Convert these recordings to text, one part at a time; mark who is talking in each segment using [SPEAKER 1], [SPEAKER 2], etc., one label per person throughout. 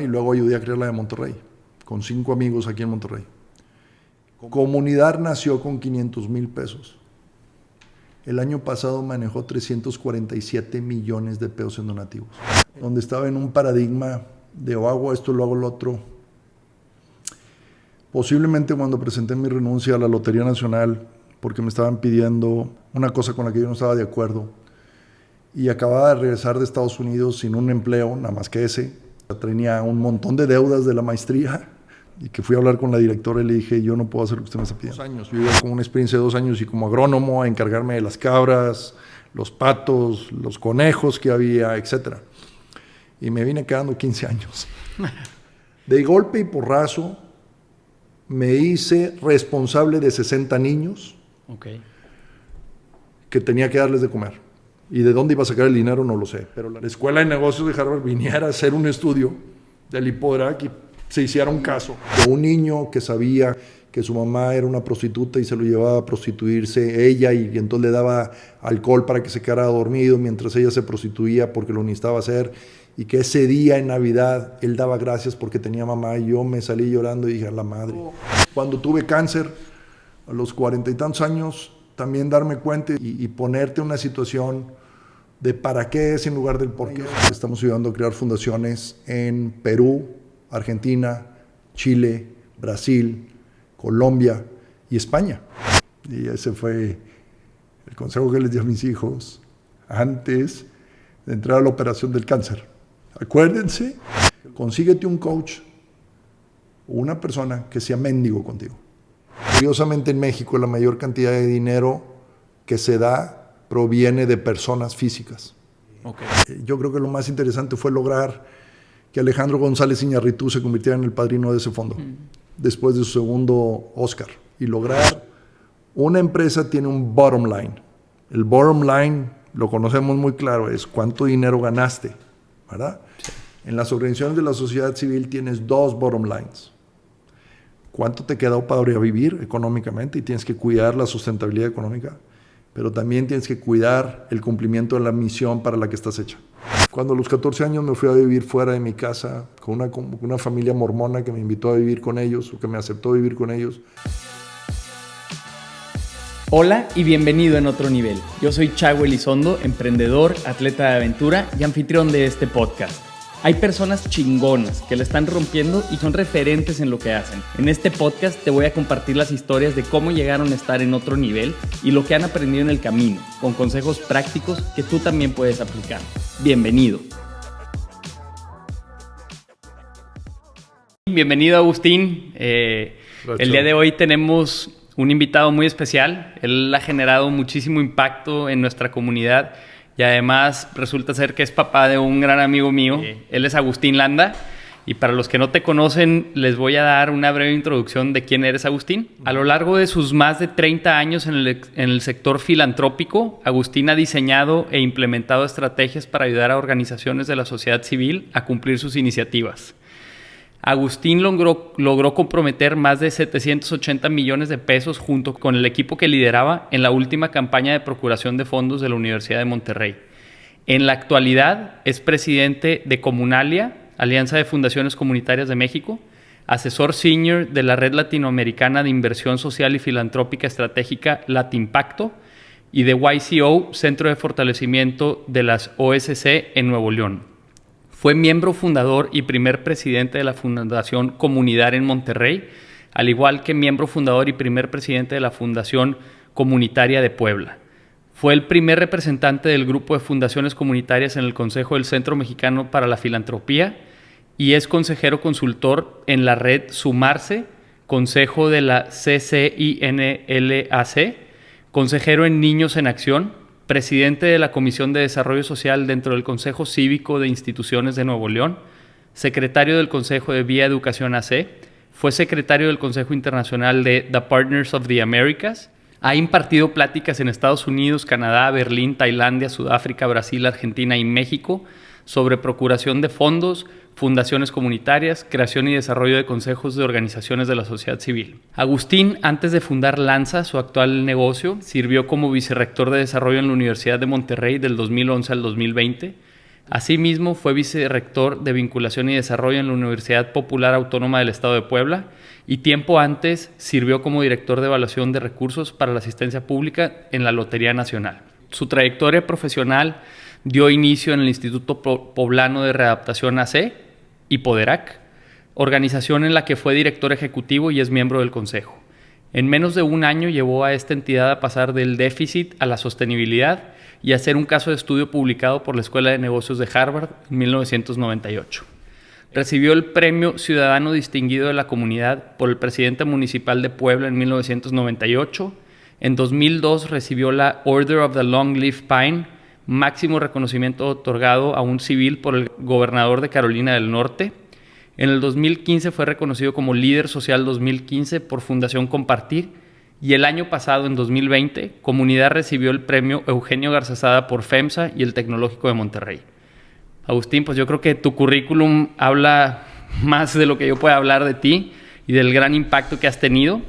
[SPEAKER 1] y luego ayudé a crear la de Monterrey, con 5 amigos aquí en Monterrey. Comunidad nació con 500,000 pesos. El año pasado manejó 347 millones de pesos en donativos, donde estaba en un paradigma de o hago esto, lo hago lo otro. Posiblemente cuando presenté mi renuncia a la Lotería Nacional, porque me estaban pidiendo una cosa con la que yo no estaba de acuerdo, y acababa de regresar de Estados Unidos sin un empleo, nada más que ese. Tenía un montón de deudas de la maestría, y que fui a hablar con la directora y le dije, yo no puedo hacer lo que usted me está pidiendo. 2 años, yo iba con una experiencia de 2 años y como agrónomo a encargarme de las cabras, los patos, los conejos que había, etc. Y me vine quedando 15 años. De golpe y porrazo, me hice responsable de 60 niños que tenía que darles de comer. Y de dónde iba a sacar el dinero no lo sé. Pero la Escuela de Negocios de Harvard viniera a hacer un estudio del Hipodrac y se hiciera un caso de un niño que sabía que su mamá era una prostituta y se lo llevaba a prostituirse ella y entonces le daba alcohol para que se quedara dormido mientras ella se prostituía porque lo necesitaba hacer, y que ese día en Navidad él daba gracias porque tenía mamá, y yo me salí llorando y dije, a la madre. Cuando tuve cáncer a los 40 y tantos años, también darme cuenta y ponerte en una situación de para qué es en lugar del por qué. Estamos ayudando a crear fundaciones en Perú, Argentina, Chile, Brasil, Colombia y España. Y ese fue el consejo que les di a mis hijos antes de entrar a la operación del cáncer. Acuérdense, consíguete un coach o una persona que sea mendigo contigo. Curiosamente en México la mayor cantidad de dinero que se da proviene de personas físicas. Yo creo que lo más interesante fue lograr que Alejandro González Iñárritu se convirtiera en el padrino de ese fondo, después de su segundo Oscar. Y lograr, una empresa tiene un bottom line. El bottom line, lo conocemos muy claro, es cuánto dinero ganaste, ¿verdad? Sí. En las organizaciones de la sociedad civil tienes 2 bottom lines. ¿Cuánto te quedó para vivir económicamente? Y tienes que cuidar la sustentabilidad económica, pero también tienes que cuidar el cumplimiento de la misión para la que estás hecha. Cuando a los 14 años me fui a vivir fuera de mi casa con una familia mormona que me invitó a vivir con ellos, o que me aceptó vivir con ellos.
[SPEAKER 2] Hola y bienvenido en Otro Nivel. Yo soy Chago Elizondo, emprendedor, atleta de aventura y anfitrión de este podcast. Hay personas chingonas que la están rompiendo y son referentes en lo que hacen. En este podcast te voy a compartir las historias de cómo llegaron a estar en otro nivel y lo que han aprendido en el camino, con consejos prácticos que tú también puedes aplicar. Bienvenido. Bienvenido, Agustín. El día de hoy tenemos un invitado muy especial. Él ha generado muchísimo impacto en nuestra comunidad. Y además resulta ser que es papá de un gran amigo mío. Él es Agustín Landa. Y para los que no te conocen, les voy a dar una breve introducción de quién eres, Agustín. A lo largo de sus más de 30 años en el sector filantrópico, Agustín ha diseñado e implementado estrategias para ayudar a organizaciones de la sociedad civil a cumplir sus iniciativas. Agustín logró comprometer más de 780 millones de pesos junto con el equipo que lideraba en la última campaña de procuración de fondos de la Universidad de Monterrey. En la actualidad es presidente de Comunalia, Alianza de Fundaciones Comunitarias de México, asesor senior de la Red Latinoamericana de Inversión Social y Filantrópica Estratégica Latimpacto y de YCO, Centro de Fortalecimiento de las OSC en Nuevo León. Fue miembro fundador y primer presidente de la Fundación Comunidad en Monterrey, al igual que miembro fundador y primer presidente de la Fundación Comunitaria de Puebla. Fue el primer representante del grupo de fundaciones comunitarias en el Consejo del Centro Mexicano para la Filantropía y es consejero consultor en la red Sumarse, consejo de la CCINLAC, consejero en Niños en Acción, presidente de la Comisión de Desarrollo Social dentro del Consejo Cívico de Instituciones de Nuevo León, secretario del Consejo de Vía Educación AC, fue secretario del Consejo Internacional de The Partners of the Americas, ha impartido pláticas en Estados Unidos, Canadá, Berlín, Tailandia, Sudáfrica, Brasil, Argentina y México sobre procuración de fondos, fundaciones comunitarias, creación y desarrollo de consejos de organizaciones de la sociedad civil. Agustín, antes de fundar Lanza, su actual negocio, sirvió como vicerrector de desarrollo en la Universidad de Monterrey del 2011 al 2020. Asimismo, fue vicerrector de Vinculación y Desarrollo en la Universidad Popular Autónoma del Estado de Puebla y tiempo antes sirvió como director de evaluación de recursos para la asistencia pública en la Lotería Nacional. Su trayectoria profesional dio inicio en el Instituto Poblano de Readaptación AC y Poderac, organización en la que fue director ejecutivo y es miembro del consejo. En menos de un año llevó a esta entidad a pasar del déficit a la sostenibilidad y a ser un caso de estudio publicado por la Escuela de Negocios de Harvard en 1998. Recibió el Premio Ciudadano Distinguido de la Comunidad por el presidente municipal de Puebla en 1998. En 2002 recibió la Order of the Long Leaf Pine, máximo reconocimiento otorgado a un civil por el gobernador de Carolina del Norte. En el 2015 fue reconocido como Líder Social 2015 por Fundación Compartir y el año pasado, en 2020, Comunidad recibió el premio Eugenio Garzazada por FEMSA y el Tecnológico de Monterrey. Agustín, pues yo creo que tu currículum habla más de lo que yo pueda hablar de ti y del gran impacto que has tenido.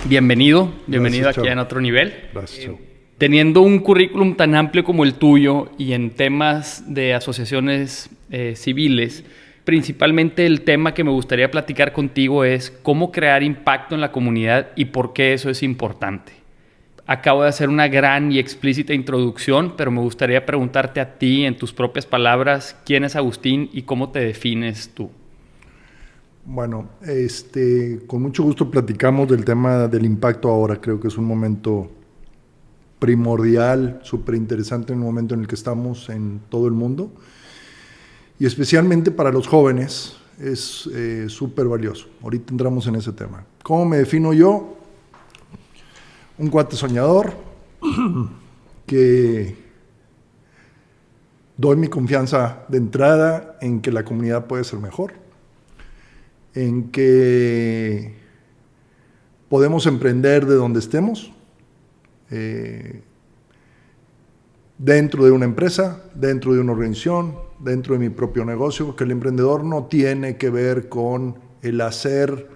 [SPEAKER 2] Bienvenido
[SPEAKER 1] Gracias,
[SPEAKER 2] aquí en Otro Nivel.
[SPEAKER 1] Gracias,
[SPEAKER 2] Teniendo un currículum tan amplio como el tuyo y en temas de asociaciones civiles, principalmente el tema que me gustaría platicar contigo es cómo crear impacto en la comunidad y por qué eso es importante. Acabo de hacer una gran y explícita introducción, pero me gustaría preguntarte a ti, en tus propias palabras, ¿quién es Agustín y cómo te defines tú?
[SPEAKER 1] Bueno, con mucho gusto platicamos del tema del impacto ahora. Creo que es un momento primordial, súper interesante en el momento en el que estamos en todo el mundo. Y especialmente para los jóvenes es súper valioso. Ahorita entramos en ese tema. ¿Cómo me defino yo? Un cuate soñador que doy mi confianza de entrada en que la comunidad puede ser mejor, en que podemos emprender de donde estemos, dentro de una empresa, dentro de una organización, dentro de mi propio negocio, que el emprendedor no tiene que ver con el hacer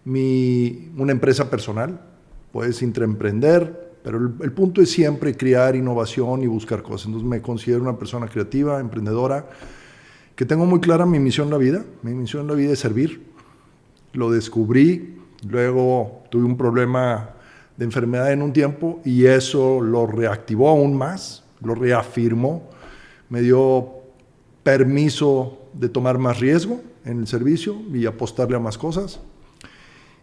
[SPEAKER 1] una empresa personal. Puedes intraemprender, pero el punto es siempre crear innovación y buscar cosas. Entonces me considero una persona creativa, emprendedora, que tengo muy clara mi misión en la vida. Mi misión en la vida es servir. Lo descubrí, luego tuve un problema de enfermedad en un tiempo y eso lo reactivó aún más, lo reafirmó, me dio permiso de tomar más riesgo en el servicio y apostarle a más cosas,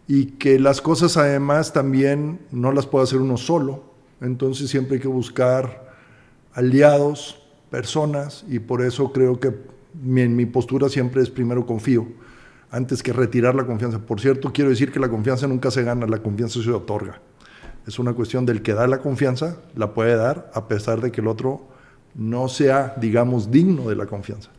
[SPEAKER 1] y que las cosas además también no las puede hacer uno solo, entonces siempre hay que buscar aliados, personas, y por eso creo que mi postura siempre es primero confío, antes que retirar la confianza. Por cierto, quiero decir que la confianza nunca se gana, la confianza se otorga. Es una cuestión del que da la confianza, la puede dar, a pesar de que el otro no sea, digamos, digno de la confianza.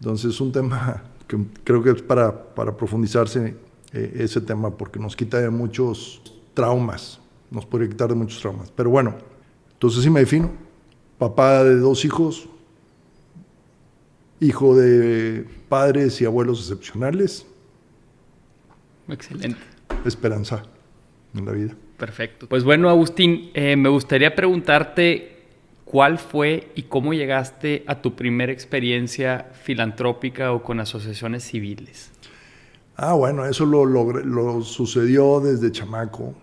[SPEAKER 1] Entonces es un tema que creo que es para profundizarse ese tema, porque nos quita de muchos traumas, nos podría quitar de muchos traumas. Pero bueno, entonces sí me defino, papá de 2 hijos, hijo de padres y abuelos excepcionales.
[SPEAKER 2] Excelente.
[SPEAKER 1] Esperanza en la vida.
[SPEAKER 2] Perfecto. Pues bueno, Agustín, me gustaría preguntarte cuál fue y cómo llegaste a tu primera experiencia filantrópica o con asociaciones civiles.
[SPEAKER 1] Bueno, eso lo sucedió desde chamaco.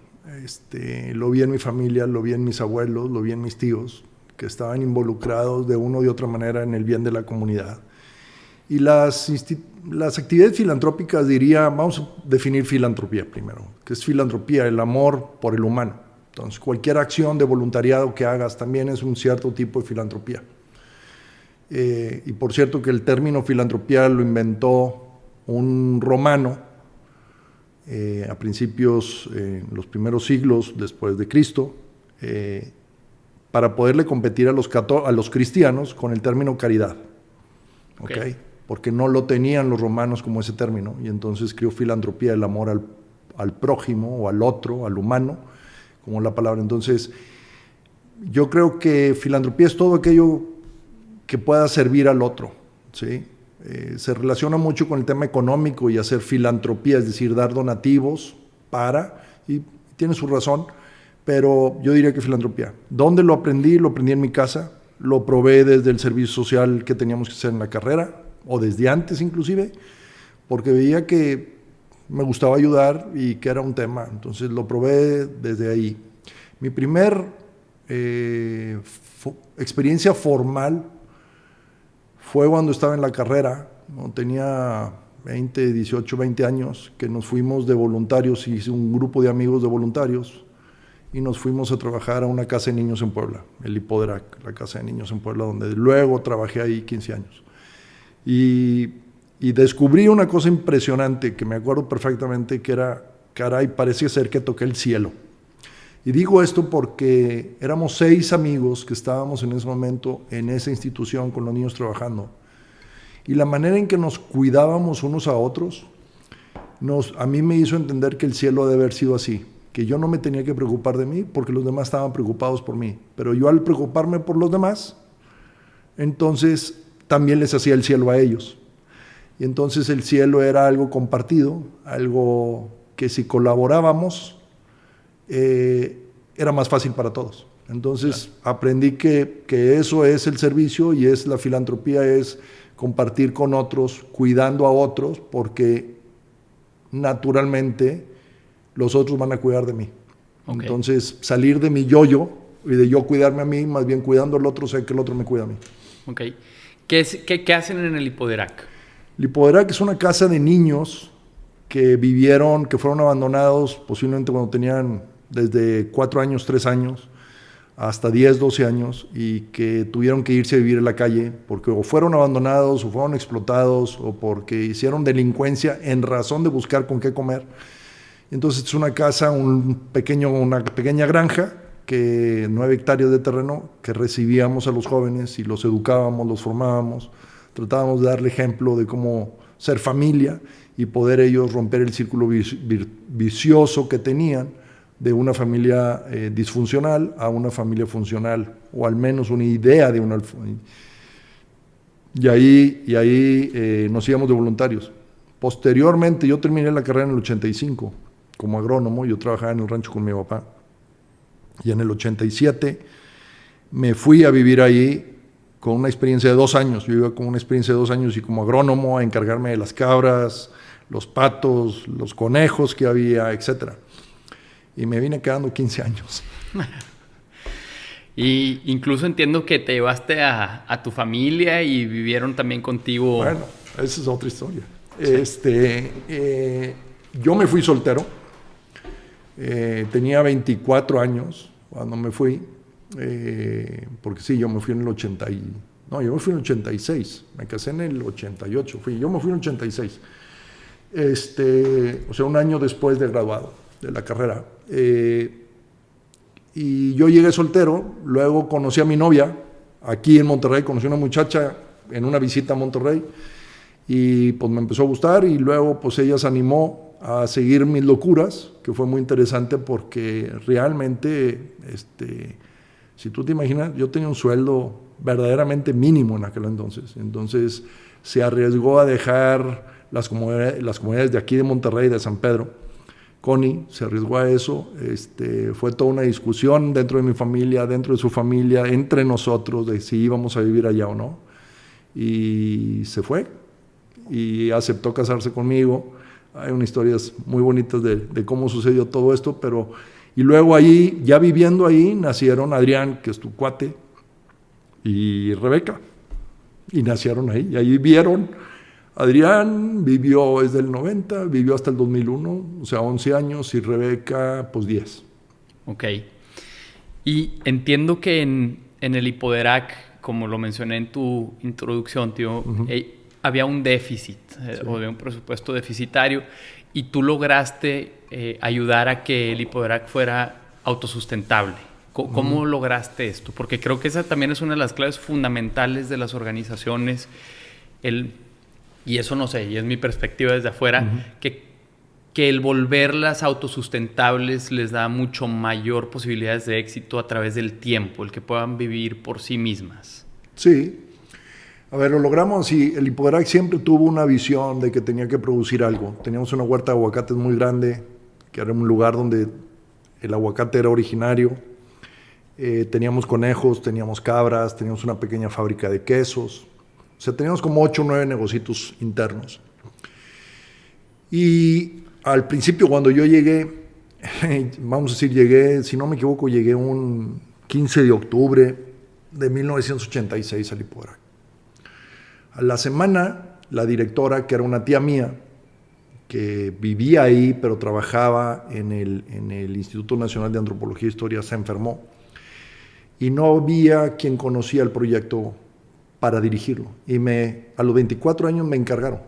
[SPEAKER 1] Lo vi en mi familia, lo vi en mis abuelos, lo vi en mis tíos, que estaban involucrados de una u de otra manera en el bien de la comunidad. Y las actividades filantrópicas, diría, vamos a definir filantropía primero. ¿Qué es filantropía? El amor por el humano. Entonces, cualquier acción de voluntariado que hagas también es un cierto tipo de filantropía. Y por cierto que el término filantropía lo inventó un romano a principios, los primeros siglos después de Cristo, para poderle competir a los cristianos con el término caridad. ¿Okay? Porque no lo tenían los romanos como ese término, y entonces creó filantropía, el amor al prójimo o al otro, al humano, como la palabra. Entonces, yo creo que filantropía es todo aquello que pueda servir al otro, ¿sí? Se relaciona mucho con el tema económico y hacer filantropía, es decir, dar donativos y tiene su razón, pero yo diría que filantropía. ¿Dónde lo aprendí? Lo aprendí en mi casa. lo probé desde el servicio social que teníamos que hacer en la carrera, o desde antes inclusive, porque veía que me gustaba ayudar y que era un tema. Entonces lo probé desde ahí. Mi primer experiencia formal fue cuando estaba en la carrera, ¿no? Tenía 18, 20 años, que nos fuimos de voluntarios, hice un grupo de amigos de voluntarios, y nos fuimos a trabajar a una casa de niños en Puebla, el Hipoderac, la casa de niños en Puebla, donde luego trabajé ahí 15 años. Y descubrí una cosa impresionante, que me acuerdo perfectamente, que era, caray, parece ser que toqué el cielo. Y digo esto porque éramos 6 amigos que estábamos en ese momento en esa institución con los niños trabajando. Y la manera en que nos cuidábamos unos a otros, a mí me hizo entender que el cielo debe haber sido así, que yo no me tenía que preocupar de mí porque los demás estaban preocupados por mí. Pero yo, al preocuparme por los demás, entonces también les hacía el cielo a ellos. Y entonces el cielo era algo compartido, algo que si colaborábamos era más fácil para todos. Entonces aprendí que eso es el servicio, y es la filantropía, es compartir con otros, cuidando a otros, porque naturalmente los otros van a cuidar de mí. Okay. Entonces, salir de mi yo-yo y de yo cuidarme a mí, más bien cuidando al otro, sé que el otro me cuida a mí.
[SPEAKER 2] Ok. ¿Qué hacen en el Hipoderac?
[SPEAKER 1] El Hipoderac es una casa de niños que fueron abandonados posiblemente cuando tenían desde 4 años, 3 años, hasta 10, 12 años, y que tuvieron que irse a vivir en la calle porque o fueron abandonados, o fueron explotados, o porque hicieron delincuencia en razón de buscar con qué comer. Entonces es una casa, una pequeña granja, 9 hectáreas de terreno, que recibíamos a los jóvenes y los educábamos, los formábamos, tratábamos de darle ejemplo de cómo ser familia y poder ellos romper el círculo vicioso que tenían de una familia disfuncional a una familia funcional, o al menos una idea de una. Y ahí nos íbamos de voluntarios. Posteriormente, yo terminé la carrera en el 85 como agrónomo. Yo trabajaba en el rancho con mi papá, y en el 87 me fui a vivir ahí con una experiencia de 2 años. Yo iba con una experiencia de 2 años y como agrónomo a encargarme de las cabras, los patos, los conejos que había, etcétera. Y me vine quedando 15 años.
[SPEAKER 2] Y incluso entiendo que te llevaste a tu familia y vivieron también contigo.
[SPEAKER 1] Bueno, esa es otra historia. Sí. Yo me fui soltero. Tenía 24 años cuando me fui. Porque sí, yo me fui en el 86. Me casé en el 88. Yo me fui en el 86. O sea, un año después de graduado de la carrera. Y yo llegué soltero. Luego conocí a mi novia aquí en Monterrey. Conocí a una muchacha en una visita a Monterrey, y pues me empezó a gustar, y luego pues ella se animó a seguir mis locuras, que fue muy interesante porque realmente, si tú te imaginas, yo tenía un sueldo verdaderamente mínimo en aquel entonces se arriesgó a dejar las comunidades de aquí de Monterrey, de San Pedro. Connie se arriesgó a eso. Fue toda una discusión dentro de mi familia, dentro de su familia, entre nosotros, de si íbamos a vivir allá o no, y se fue y aceptó casarse conmigo. Hay unas historias muy bonitas de cómo sucedió todo esto, y luego ahí, ya viviendo ahí, nacieron Adrián, que es tu cuate, y Rebeca, y nacieron ahí, y ahí vivieron. Adrián vivió desde el 90, vivió hasta el 2001, o sea, 11 años, y Rebeca, pues 10.
[SPEAKER 2] Ok. Y entiendo que en el Hipoderac, como lo mencioné en tu introducción, tío, había un déficit, sí, o había un presupuesto deficitario, y tú lograste ayudar a que el Hipoderac fuera autosustentable. ¿Cómo lograste esto? Porque creo que esa también es una de las claves fundamentales de las organizaciones. Y eso no sé, y es mi perspectiva desde afuera, que el volverlas autosustentables les da mucho mayor posibilidades de éxito a través del tiempo, el que puedan vivir por sí mismas.
[SPEAKER 1] Sí. A ver, lo logramos, y el Hipoderac siempre tuvo una visión de que tenía que producir algo. Teníamos una huerta de aguacates muy grande, que era un lugar donde el aguacate era originario, teníamos conejos, teníamos cabras, teníamos una pequeña fábrica de quesos. O sea, teníamos como 8 o 9 negocios internos. Y al principio, cuando yo llegué, vamos a decir, llegué, si no me equivoco, llegué un 15 de octubre de 1986 al Lipodrac. A la semana, la directora, que era una tía mía, que vivía ahí, pero trabajaba en el Instituto Nacional de Antropología e Historia, se enfermó. Y no había quien conocía el proyecto para dirigirlo. Y a los 24 años me encargaron.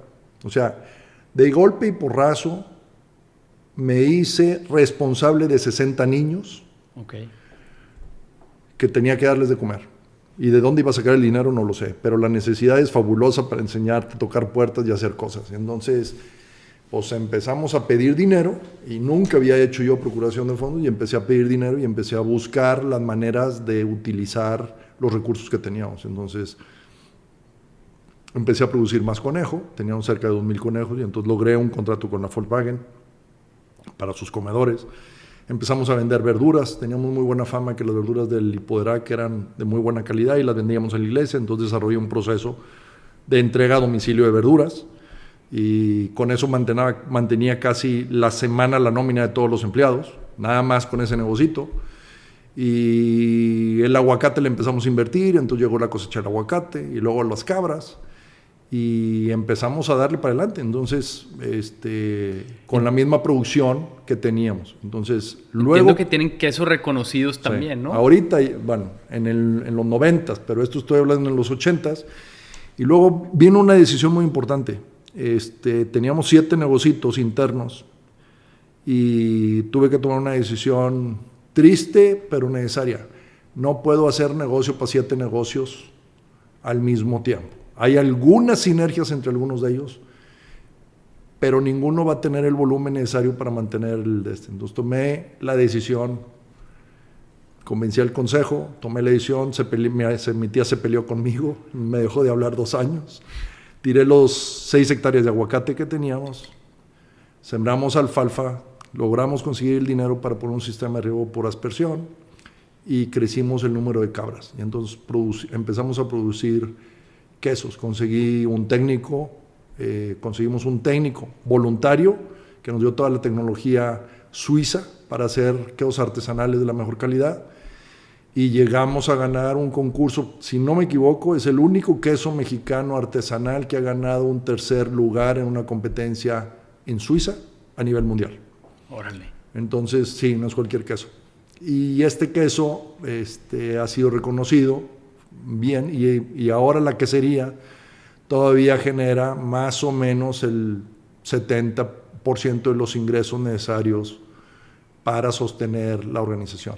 [SPEAKER 1] O sea, de golpe y porrazo, me hice responsable de 60 niños que tenía que darles de comer. Y de dónde iba a sacar el dinero no lo sé, pero la necesidad es fabulosa para enseñarte a tocar puertas y hacer cosas. Entonces, pues empezamos a pedir dinero, y nunca había hecho yo procuración de fondos, y empecé a pedir dinero y empecé a buscar las maneras de utilizar los recursos que teníamos. Entonces, empecé a producir más conejo, teníamos cerca de 2,000 conejos, y entonces logré un contrato con la Volkswagen para sus comedores. Empezamos a vender verduras, teníamos muy buena fama que las verduras del Lipodrac eran de muy buena calidad y las vendíamos en la iglesia, entonces desarrollé un proceso de entrega a domicilio de verduras, y con eso mantenía casi la semana la nómina de todos los empleados, nada más con ese negocito. Y el aguacate le empezamos a invertir, entonces llegó la cosecha del aguacate, y luego las cabras, y empezamos a darle para adelante. Entonces, con la misma producción que teníamos. Entonces, luego...
[SPEAKER 2] Entiendo que tienen quesos reconocidos también, ¿no?
[SPEAKER 1] Ahorita, bueno, en los 90s, pero esto estoy hablando en los 80s. Y luego vino una decisión muy importante. Teníamos 7 negocios internos, y tuve que tomar una decisión triste, pero necesaria. No puedo hacer negocio para 7 negocios al mismo tiempo. Hay algunas sinergias entre algunos de ellos, pero ninguno va a tener el volumen necesario para mantener el de este. Entonces tomé la decisión, convencí al consejo, tomé la decisión, mi tía se peleó conmigo, me dejó de hablar 2 años, tiré los 6 hectáreas de aguacate que teníamos, sembramos alfalfa, logramos conseguir el dinero para poner un sistema de riego por aspersión, y crecimos el número de cabras. Y entonces empezamos a producir quesos. Conseguimos un técnico voluntario que nos dio toda la tecnología suiza para hacer quesos artesanales de la mejor calidad, y llegamos a ganar un concurso, si no me equivoco, es el único queso mexicano artesanal que ha ganado un 3er lugar en una competencia en Suiza a nivel mundial.
[SPEAKER 2] Órale.
[SPEAKER 1] Entonces, sí, no es cualquier queso. Y este queso ha sido reconocido bien, y ahora la quesería todavía genera más o menos el 70% de los ingresos necesarios para sostener la organización.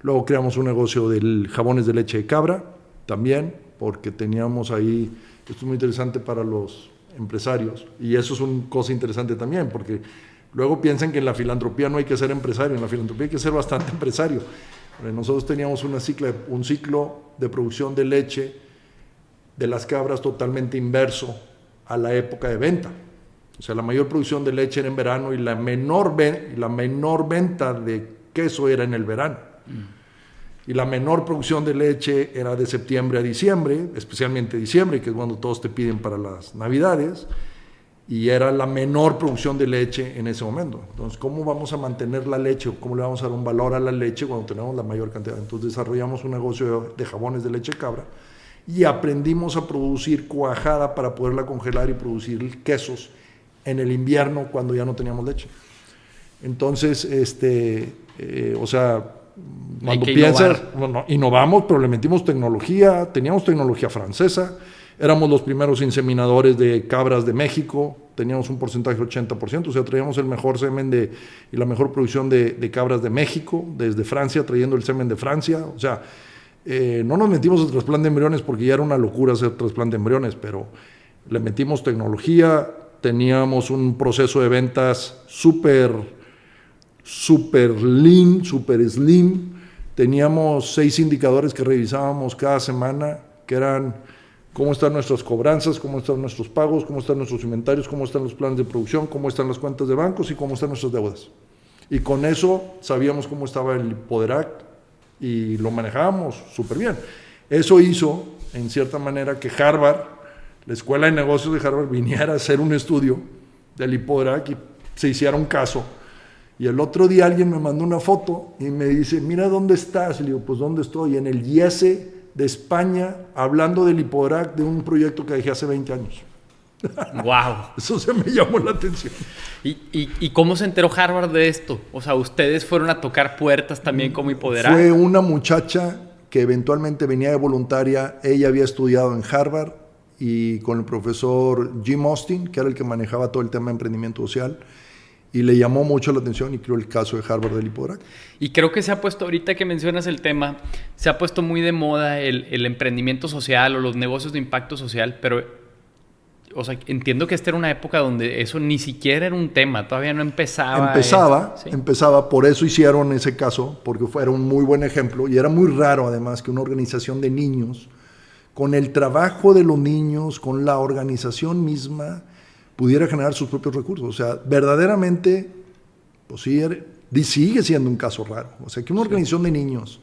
[SPEAKER 1] Luego creamos un negocio de jabones de leche de cabra también, porque teníamos ahí, esto es muy interesante para los empresarios, y eso es una cosa interesante también, porque luego piensan que en la filantropía no hay que ser empresario, en la filantropía hay que ser bastante empresario. Nosotros teníamos un ciclo de producción de leche de las cabras totalmente inverso a la época de venta. O sea, la mayor producción de leche era en verano, y la menor venta de queso era en el verano. Y la menor producción de leche era de septiembre a diciembre, especialmente diciembre, que es cuando todos te piden para las Navidades, y era la menor producción de leche en ese momento. Entonces, ¿cómo vamos a mantener la leche? ¿Cómo le vamos a dar un valor a la leche cuando tenemos la mayor cantidad? Entonces desarrollamos un negocio de jabones de leche de cabra, y aprendimos a producir cuajada para poderla congelar y producir quesos en el invierno cuando ya no teníamos leche. Entonces, o sea, cuando piensas, bueno, innovamos, pero le metimos tecnología, teníamos tecnología francesa, éramos los primeros inseminadores de cabras de México, teníamos un porcentaje de 80%, o sea, traíamos el mejor semen y la mejor producción de cabras de México, desde Francia, trayendo el semen de Francia. O sea, no nos metimos a trasplante de embriones porque ya era una locura hacer trasplante de embriones, pero le metimos tecnología, teníamos un proceso de ventas súper lean, súper slim, teníamos 6 indicadores que revisábamos cada semana, que eran cómo están nuestras cobranzas, cómo están nuestros pagos, cómo están nuestros inventarios, cómo están los planes de producción, cómo están las cuentas de bancos y cómo están nuestras deudas. Y con eso sabíamos cómo estaba el Lipodrac y lo manejábamos súper bien. Eso hizo, en cierta manera, que Harvard, la Escuela de Negocios de Harvard, viniera a hacer un estudio del Lipodrac y se hiciera un caso. Y el otro día alguien me mandó una foto y me dice, mira dónde estás. Y le digo, pues ¿dónde estoy? En el IESE de España, hablando del Lipodrac, de un proyecto que dejé hace 20 años.
[SPEAKER 2] ¡Wow!
[SPEAKER 1] Eso se me llamó la atención.
[SPEAKER 2] ¿Y cómo se enteró Harvard de esto? O sea, ¿ustedes fueron a tocar puertas también como Hipoderac?
[SPEAKER 1] Fue una muchacha que eventualmente venía de voluntaria. Ella había estudiado en Harvard y con el profesor Jim Austin, que era el que manejaba todo el tema de emprendimiento social, y le llamó mucho la atención y creó el caso de Harvard del Lipodrac.
[SPEAKER 2] Y creo que se ha puesto, ahorita que mencionas el tema, se ha puesto muy de moda el emprendimiento social o los negocios de impacto social, pero o sea, entiendo que esta era una época donde eso ni siquiera era un tema, todavía no empezaba.
[SPEAKER 1] Empezaba, por eso hicieron ese caso, porque era un muy buen ejemplo y era muy raro además que una organización de niños, con el trabajo de los niños, con la organización misma, pudiera generar sus propios recursos. O sea, verdaderamente, pues sí, sigue siendo un caso raro. O sea, que una organización de niños,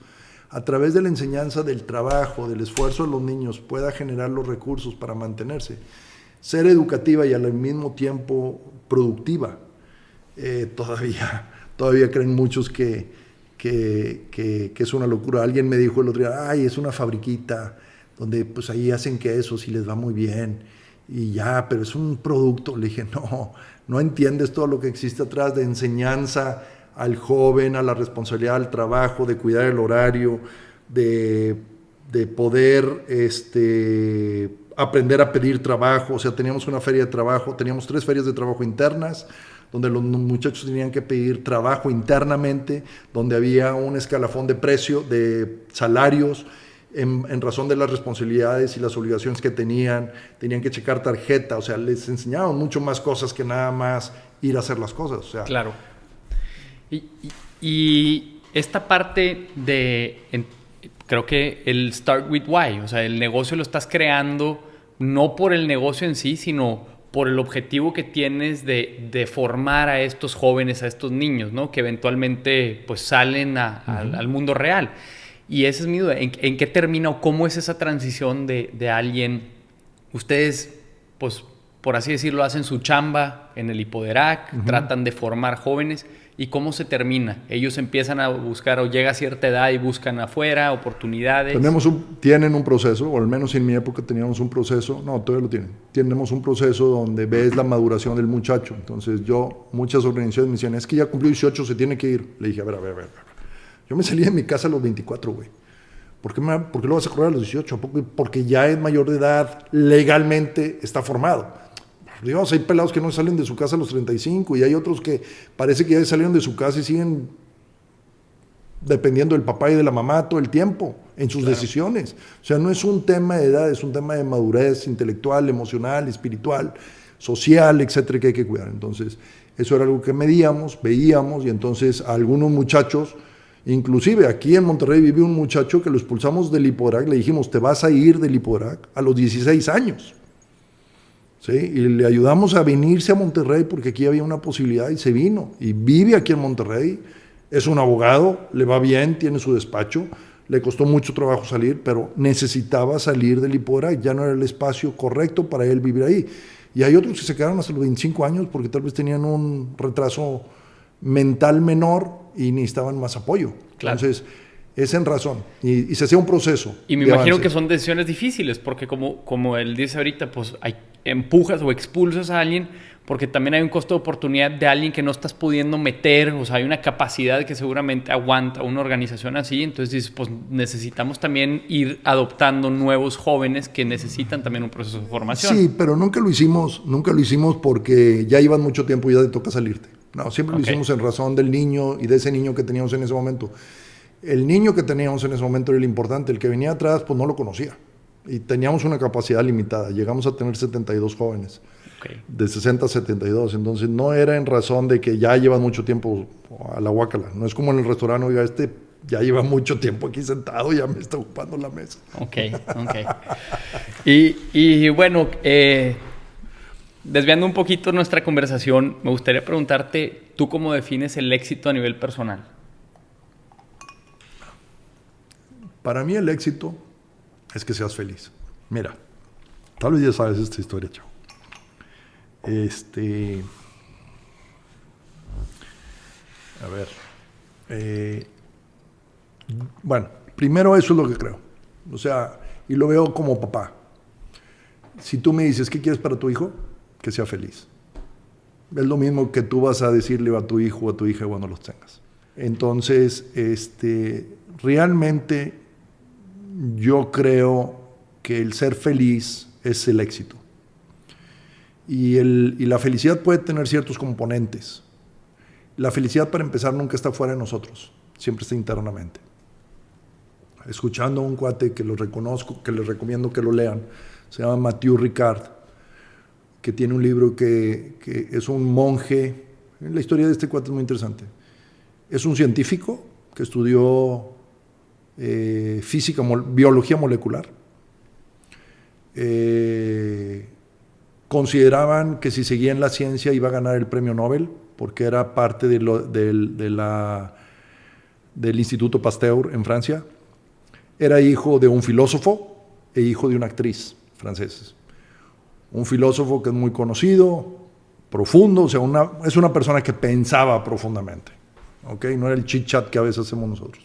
[SPEAKER 1] a través de la enseñanza del trabajo, del esfuerzo de los niños, pueda generar los recursos para mantenerse, ser educativa y al mismo tiempo productiva. Todavía creen muchos que es una locura. Alguien me dijo el otro día, ay, es una fabriquita donde pues ahí hacen quesos y les va muy bien y ya, pero es un producto. Le dije, no entiendes todo lo que existe atrás de enseñanza al joven, a la responsabilidad del trabajo, de cuidar el horario, de poder aprender a pedir trabajo. O sea, teníamos una feria de trabajo, teníamos 3 ferias de trabajo internas, donde los muchachos tenían que pedir trabajo internamente, donde había un escalafón de precio, de salarios, en razón de las responsabilidades y las obligaciones que tenían que checar tarjeta. O sea, les enseñaban mucho más cosas que nada más ir a hacer las cosas. O sea,
[SPEAKER 2] claro. Y esta parte creo que el Start with Why, o sea, el negocio lo estás creando no por el negocio en sí, sino por el objetivo que tienes de formar a estos jóvenes, a estos niños, ¿no? Que eventualmente pues salen al mundo real. Y esa es mi duda, ¿en qué termina o cómo es esa transición de alguien? Ustedes, pues, por así decirlo, hacen su chamba en el Hipoderac, tratan de formar jóvenes, ¿y cómo se termina? Ellos empiezan a buscar, o llega a cierta edad y buscan afuera oportunidades.
[SPEAKER 1] Tienen un proceso, o al menos en mi época teníamos un proceso, no, todavía lo tienen. Tenemos un proceso donde ves la maduración del muchacho. Entonces muchas organizaciones me decían, es que ya cumplió 18, se tiene que ir. Le dije, a ver. Yo me salí de mi casa a los 24, güey. ¿Por qué lo vas a correr a los 18? Porque ya es mayor de edad, legalmente está formado. Digamos, hay pelados que no salen de su casa a los 35 y hay otros que parece que ya salieron de su casa y siguen dependiendo del papá y de la mamá todo el tiempo en sus decisiones. O sea, no es un tema de edad, es un tema de madurez intelectual, emocional, espiritual, social, etcétera, que hay que cuidar. Entonces, eso era algo que medíamos, veíamos, y entonces a algunos muchachos, inclusive aquí en Monterrey vive un muchacho que lo expulsamos del Hipoderac, le dijimos, te vas a ir del Hipoderac a los 16 años. ¿Sí? Y le ayudamos a venirse a Monterrey porque aquí había una posibilidad y se vino. Y vive aquí en Monterrey, es un abogado, le va bien, tiene su despacho, le costó mucho trabajo salir, pero necesitaba salir del Hipoderac, ya no era el espacio correcto para él vivir ahí. Y hay otros que se quedaron hasta los 25 años porque tal vez tenían un retraso mental menor y necesitaban más apoyo. Claro. Entonces, es en razón. Y se hacía un proceso.
[SPEAKER 2] Y me imagino que son decisiones difíciles, porque como él dice ahorita, pues empujas o expulsas a alguien, porque también hay un costo de oportunidad de alguien que no estás pudiendo meter, o sea, hay una capacidad que seguramente aguanta una organización así. Entonces dices, pues necesitamos también ir adoptando nuevos jóvenes que necesitan también un proceso de formación.
[SPEAKER 1] Sí, pero nunca lo hicimos porque ya iban mucho tiempo y ya te toca salirte. No, siempre lo hicimos en razón del niño y de ese niño que teníamos en ese momento. El niño que teníamos en ese momento era el importante, el que venía atrás pues no lo conocía y teníamos una capacidad limitada, llegamos a tener 72 jóvenes, de 60 a 72, entonces no era en razón de que ya llevan mucho tiempo a la guácala, no es como en el restaurante, oiga, ya lleva mucho tiempo aquí sentado, ya me está ocupando la mesa.
[SPEAKER 2] Y bueno, desviando un poquito nuestra conversación, me gustaría preguntarte, ¿tú cómo defines el éxito a nivel personal?
[SPEAKER 1] Para mí el éxito es que seas feliz. Mira, tal vez ya sabes esta historia, chavo. A ver. Bueno, primero eso es lo que creo. O sea, y lo veo como papá. Si tú me dices, ¿qué quieres para tu hijo? Que sea feliz. Es lo mismo que tú vas a decirle a tu hijo o a tu hija cuando los tengas. Entonces, realmente yo creo que el ser feliz es el éxito. Y la felicidad puede tener ciertos componentes. La felicidad, para empezar, nunca está fuera de nosotros, siempre está internamente. Escuchando a un cuate que lo reconozco, que les recomiendo que lo lean, se llama Mathieu Ricard, que tiene un libro que es un monje. La historia de este cuate es muy interesante. Es un científico que estudió biología molecular. Consideraban que si seguía en la ciencia iba a ganar el premio Nobel, porque era parte del Instituto Pasteur en Francia. Era hijo de un filósofo e hijo de una actriz franceses. Un filósofo que es muy conocido, profundo, o sea, es una persona que pensaba profundamente, ¿okay? No era el chit-chat que a veces hacemos nosotros.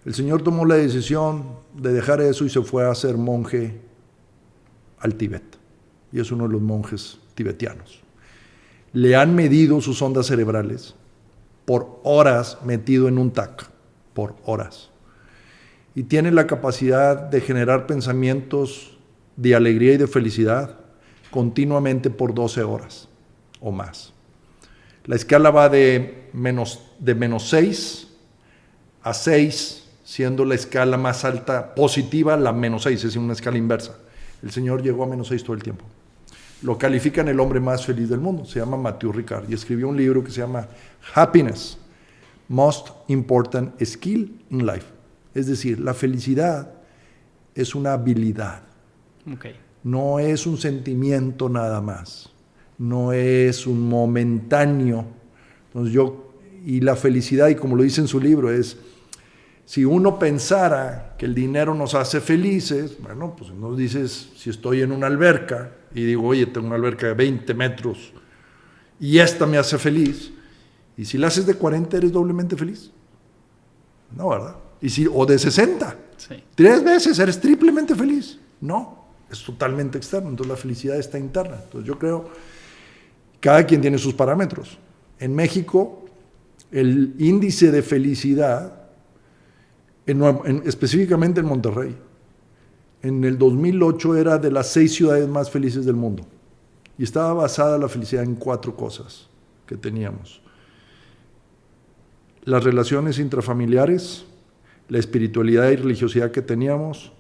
[SPEAKER 1] El señor tomó la decisión de dejar eso y se fue a ser monje al Tíbet, y es uno de los monjes tibetianos. Le han medido sus ondas cerebrales por horas metido en un TAC, por horas. Y tiene la capacidad de generar pensamientos de alegría y de felicidad continuamente por 12 horas o más. La escala va de menos 6 a 6, siendo la escala más alta positiva la menos 6, es decir, una escala inversa. El señor llegó a menos 6 todo el tiempo. Lo califican el hombre más feliz del mundo, se llama Mathieu Ricard, y escribió un libro que se llama Happiness, Most Important Skill in Life. Es decir, la felicidad es una habilidad.
[SPEAKER 2] Okay.
[SPEAKER 1] No es un sentimiento nada más. No es un momentáneo. Entonces y la felicidad, y como lo dice en su libro, es, si uno pensara que el dinero nos hace felices, bueno, pues nos dices, si estoy en una alberca y digo, oye, tengo una alberca de 20 metros y esta me hace feliz, y si la haces de 40 eres doblemente feliz. No, ¿verdad? O de 60. Sí. 3 veces eres triplemente feliz. No, es totalmente externo. Entonces la felicidad está interna. Entonces yo creo, cada quien tiene sus parámetros. En México, el índice de felicidad, específicamente en Monterrey, en el 2008 era de las 6 ciudades más felices del mundo. Y estaba basada la felicidad en 4 cosas que teníamos: las relaciones intrafamiliares, la espiritualidad y religiosidad que teníamos,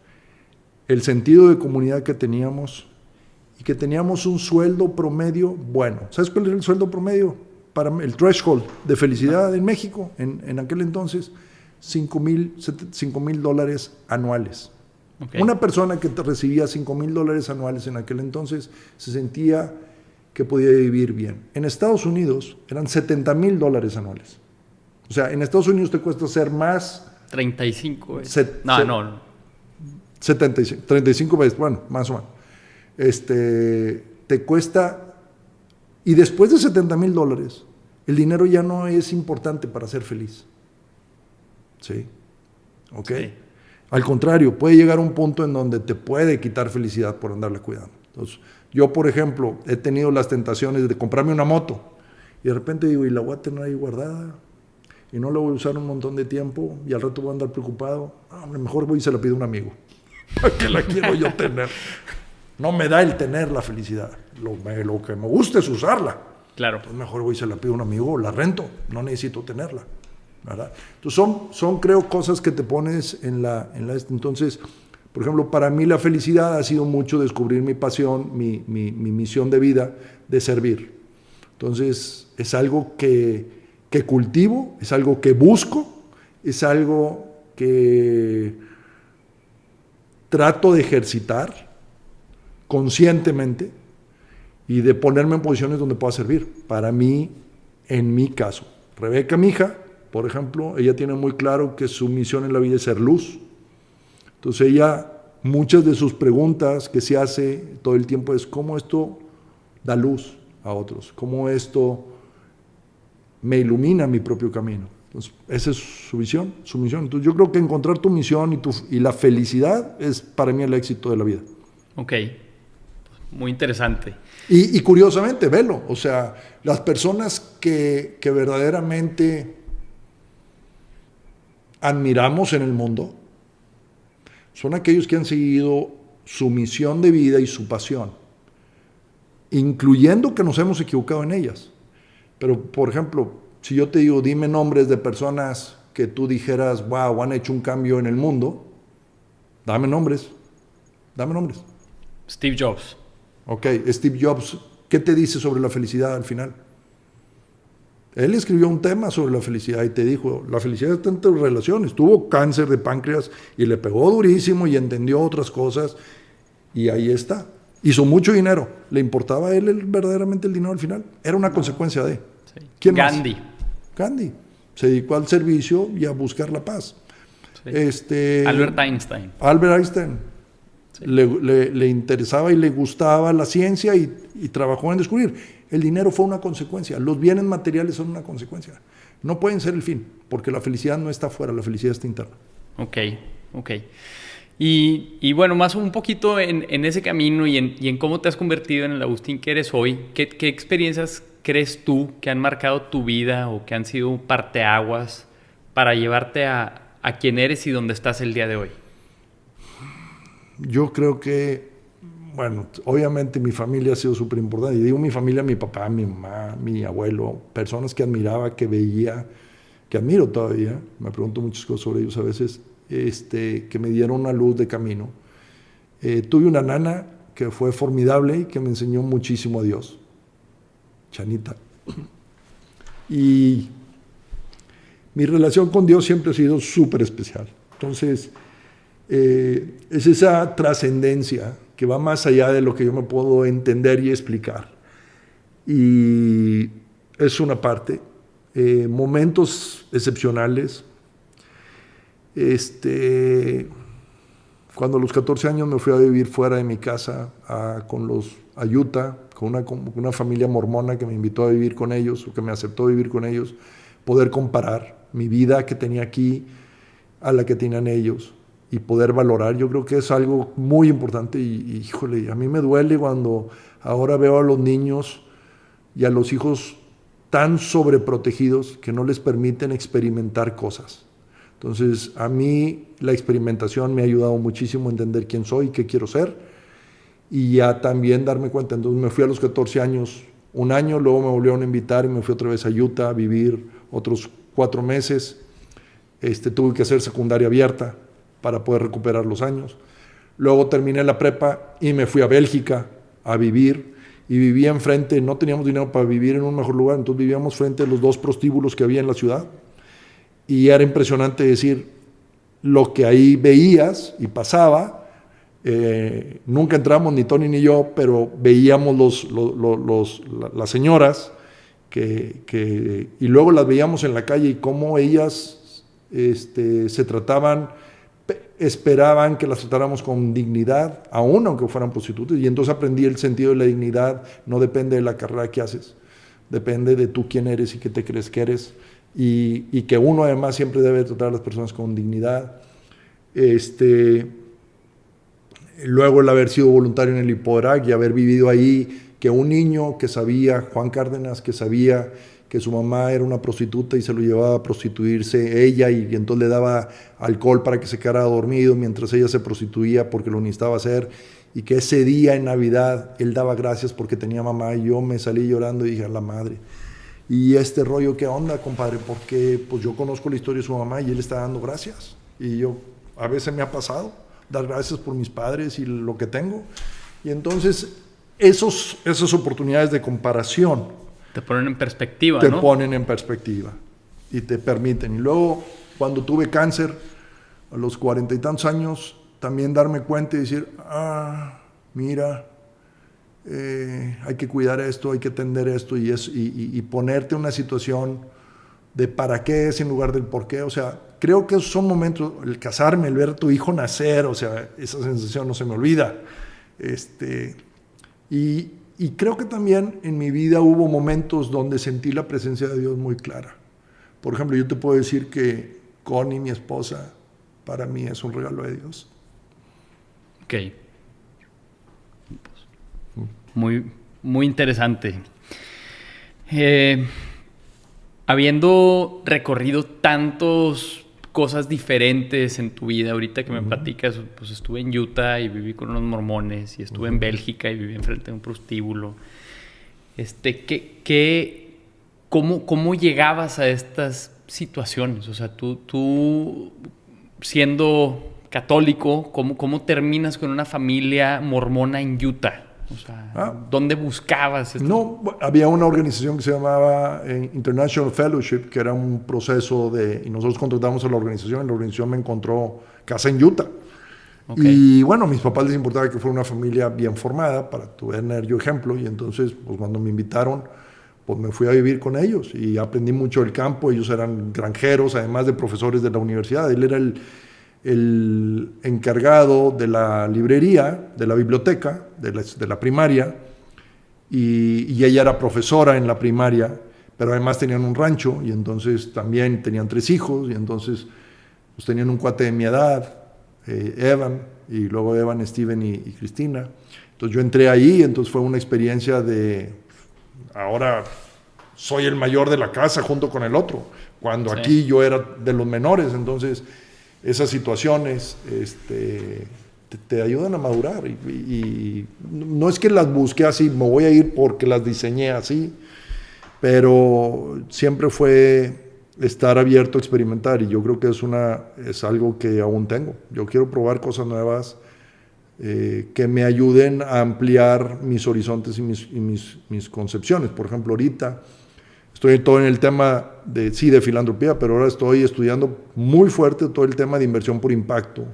[SPEAKER 1] el sentido de comunidad que teníamos, y que teníamos un sueldo promedio bueno. ¿Sabes cuál era el sueldo promedio? Para el threshold de felicidad en México, en aquel entonces, $5,000 anuales. Okay. Una persona que recibía $5,000 anuales en aquel entonces se sentía que podía vivir bien. En Estados Unidos eran $70,000 anuales. O sea, en Estados Unidos te cuesta ser más...
[SPEAKER 2] 35 veces.
[SPEAKER 1] 75, 35 veces, bueno, más o menos. Te cuesta... Y después de $70,000, el dinero ya no es importante para ser feliz. ¿Sí? ¿Ok? Sí. Al contrario, puede llegar a un punto en donde te puede quitar felicidad por andarla cuidando. Entonces, yo, por ejemplo, he tenido las tentaciones de comprarme una moto y de repente digo, y la voy a tener ahí guardada y no la voy a usar un montón de tiempo y al rato voy a andar preocupado. Mejor voy y se la pido a un amigo. ¿Para qué la quiero yo tener? No me da el tener la felicidad. Lo que me gusta es usarla.
[SPEAKER 2] Claro.
[SPEAKER 1] Pues mejor voy y se la pido a un amigo o la rento. No necesito tenerla, ¿verdad? Entonces son creo, cosas que te pones en la. Entonces, por ejemplo, para mí la felicidad ha sido mucho descubrir mi pasión, mi misión de vida, de servir. Entonces, es algo que cultivo, es algo que busco, es algo que trato de ejercitar conscientemente y de ponerme en posiciones donde pueda servir. Para mí, en mi caso, Rebeca, mi hija, por ejemplo, ella tiene muy claro que su misión en la vida es ser luz, Entonces ella, muchas de sus preguntas que se hace todo el tiempo es cómo esto da luz a otros, cómo esto me ilumina mi propio camino. Entonces, esa es su visión, su misión. Entonces yo creo que encontrar tu misión y la felicidad es para mí el éxito de la vida.
[SPEAKER 2] Ok, muy interesante.
[SPEAKER 1] Y curiosamente, velo, o sea, las personas que verdaderamente admiramos en el mundo son aquellos que han seguido su misión de vida y su pasión, incluyendo que nos hemos equivocado en ellas. Pero, por ejemplo, si yo te digo, dime nombres de personas que tú dijeras, wow, han hecho un cambio en el mundo, dame nombres.
[SPEAKER 2] Steve Jobs.
[SPEAKER 1] Ok, Steve Jobs, ¿qué te dice sobre la felicidad al final? Él escribió un tema sobre la felicidad y te dijo, la felicidad está en tus relaciones. Tuvo cáncer de páncreas y le pegó durísimo y entendió otras cosas y ahí está. Hizo mucho dinero. ¿Le importaba a él verdaderamente el dinero al final? Era una consecuencia de...
[SPEAKER 2] Sí.
[SPEAKER 1] ¿Quién
[SPEAKER 2] Gandhi.
[SPEAKER 1] más? Gandhi. Se dedicó al servicio y a buscar la paz.
[SPEAKER 2] Sí. Albert Einstein.
[SPEAKER 1] Albert Einstein. Sí. Le interesaba y le gustaba la ciencia y trabajó en descubrir. El dinero fue una consecuencia. Los bienes materiales son una consecuencia. No pueden ser el fin, porque la felicidad no está afuera, la felicidad está interna.
[SPEAKER 2] Ok. Y bueno, más un poquito en ese camino y en cómo te has convertido en el Agustín que eres hoy. ¿Qué experiencias crees tú que han marcado tu vida o que han sido un parteaguas para llevarte a quien eres y donde estás el día de hoy?
[SPEAKER 1] Yo creo que, bueno, obviamente mi familia ha sido súper importante. Y digo mi familia, mi papá, mi mamá, mi abuelo, personas que admiraba, que veía, que admiro todavía. Me pregunto muchas cosas sobre ellos a veces, que me dieron una luz de camino. Tuve una nana que fue formidable y que me enseñó muchísimo a Dios. Chanita. Y mi relación con Dios siempre ha sido súper especial. Entonces, es esa trascendencia que va más allá de lo que yo me puedo entender y explicar. Y es una parte. Momentos excepcionales. Cuando a los 14 años me fui a vivir fuera de mi casa a Utah, con una familia mormona que me invitó a vivir con ellos, o que me aceptó vivir con ellos, poder comparar mi vida que tenía aquí a la que tenían ellos y poder valorar, yo creo que es algo muy importante y híjole, a mí me duele cuando ahora veo a los niños y a los hijos tan sobreprotegidos que no les permiten experimentar cosas. Entonces, a mí la experimentación me ha ayudado muchísimo a entender quién soy, qué quiero ser, y a también darme cuenta. Entonces me fui a los 14 años, un año, luego me volvieron a invitar y me fui otra vez a Utah a vivir otros 4 meses. Tuve que hacer secundaria abierta para poder recuperar los años. Luego terminé la prepa y me fui a Bélgica a vivir, y vivía enfrente, no teníamos dinero para vivir en un mejor lugar, entonces vivíamos frente a los 2 prostíbulos que había en la ciudad. Y era impresionante decir lo que ahí veías y pasaba. Nunca entramos ni Tony ni yo, pero veíamos las señoras y luego las veíamos en la calle y cómo ellas se trataban, esperaban que las tratáramos con dignidad, aún aunque fueran prostitutas. Y entonces aprendí el sentido de la dignidad. No depende de la carrera que haces, depende de tú quién eres y qué te crees que eres. Y que uno además siempre debe tratar a las personas con dignidad. Luego el haber sido voluntario en el Lipodrag y haber vivido ahí, que un niño que sabía, Juan Cárdenas, que sabía que su mamá era una prostituta y se lo llevaba a prostituirse ella, y entonces le daba alcohol para que se quedara dormido mientras ella se prostituía porque lo necesitaba hacer, y que ese día en Navidad él daba gracias porque tenía mamá, y yo me salí llorando y dije, a la madre. Y rollo, ¿qué onda, compadre? Porque pues yo conozco la historia de su mamá y él está dando gracias. Y yo, a veces me ha pasado dar gracias por mis padres y lo que tengo. Y entonces, esas oportunidades de comparación
[SPEAKER 2] te ponen en perspectiva,
[SPEAKER 1] ¿no?
[SPEAKER 2] Te
[SPEAKER 1] ponen en perspectiva y te permiten. Y luego, cuando tuve cáncer, a los 40 y tantos años, también darme cuenta y decir, mira, hay que cuidar esto, hay que atender esto, y ponerte en una situación de para qué es en lugar del por qué. O sea, creo que esos son momentos, el casarme, el ver a tu hijo nacer, o sea, esa sensación no se me olvida. Y creo que también en mi vida hubo momentos donde sentí la presencia de Dios muy clara. Por ejemplo, yo te puedo decir que Connie, mi esposa, para mí es un regalo de Dios.
[SPEAKER 2] Ok. Muy, muy interesante. Habiendo recorrido tantas cosas diferentes en tu vida, ahorita que me platicas, pues estuve en Utah y viví con unos mormones, y estuve en Bélgica y viví enfrente de un prostíbulo. ¿Cómo llegabas a estas situaciones? O sea, tú siendo católico, ¿cómo terminas con una familia mormona en Utah? O sea, ¿dónde buscabas esto?
[SPEAKER 1] No, había una organización que se llamaba International Fellowship, que era un proceso y nosotros contratamos a la organización me encontró casa en Utah. Okay. Y bueno, a mis papás les importaba que fuera una familia bien formada para tener yo ejemplo, y entonces pues cuando me invitaron, pues me fui a vivir con ellos y aprendí mucho del campo. Ellos eran granjeros, además de profesores de la universidad. Él era el encargado de la librería, de la biblioteca, de la primaria, y ella era profesora en la primaria, pero además tenían un rancho, y entonces también tenían 3 hijos, y entonces pues tenían un cuate de mi edad, Evan, y luego Evan, Steven y Cristina. Entonces yo entré ahí, entonces fue una experiencia ahora soy el mayor de la casa junto con el otro, cuando aquí yo era de los menores. Entonces esas situaciones te ayudan a madurar, y no es que las busqué así, me voy a ir porque las diseñé así, pero siempre fue estar abierto a experimentar, y yo creo que es algo que aún tengo. Yo quiero probar cosas nuevas que me ayuden a ampliar mis horizontes y mis concepciones. Por ejemplo, ahorita estoy todo en el tema de filantropía, pero ahora estoy estudiando muy fuerte todo el tema de inversión por impacto,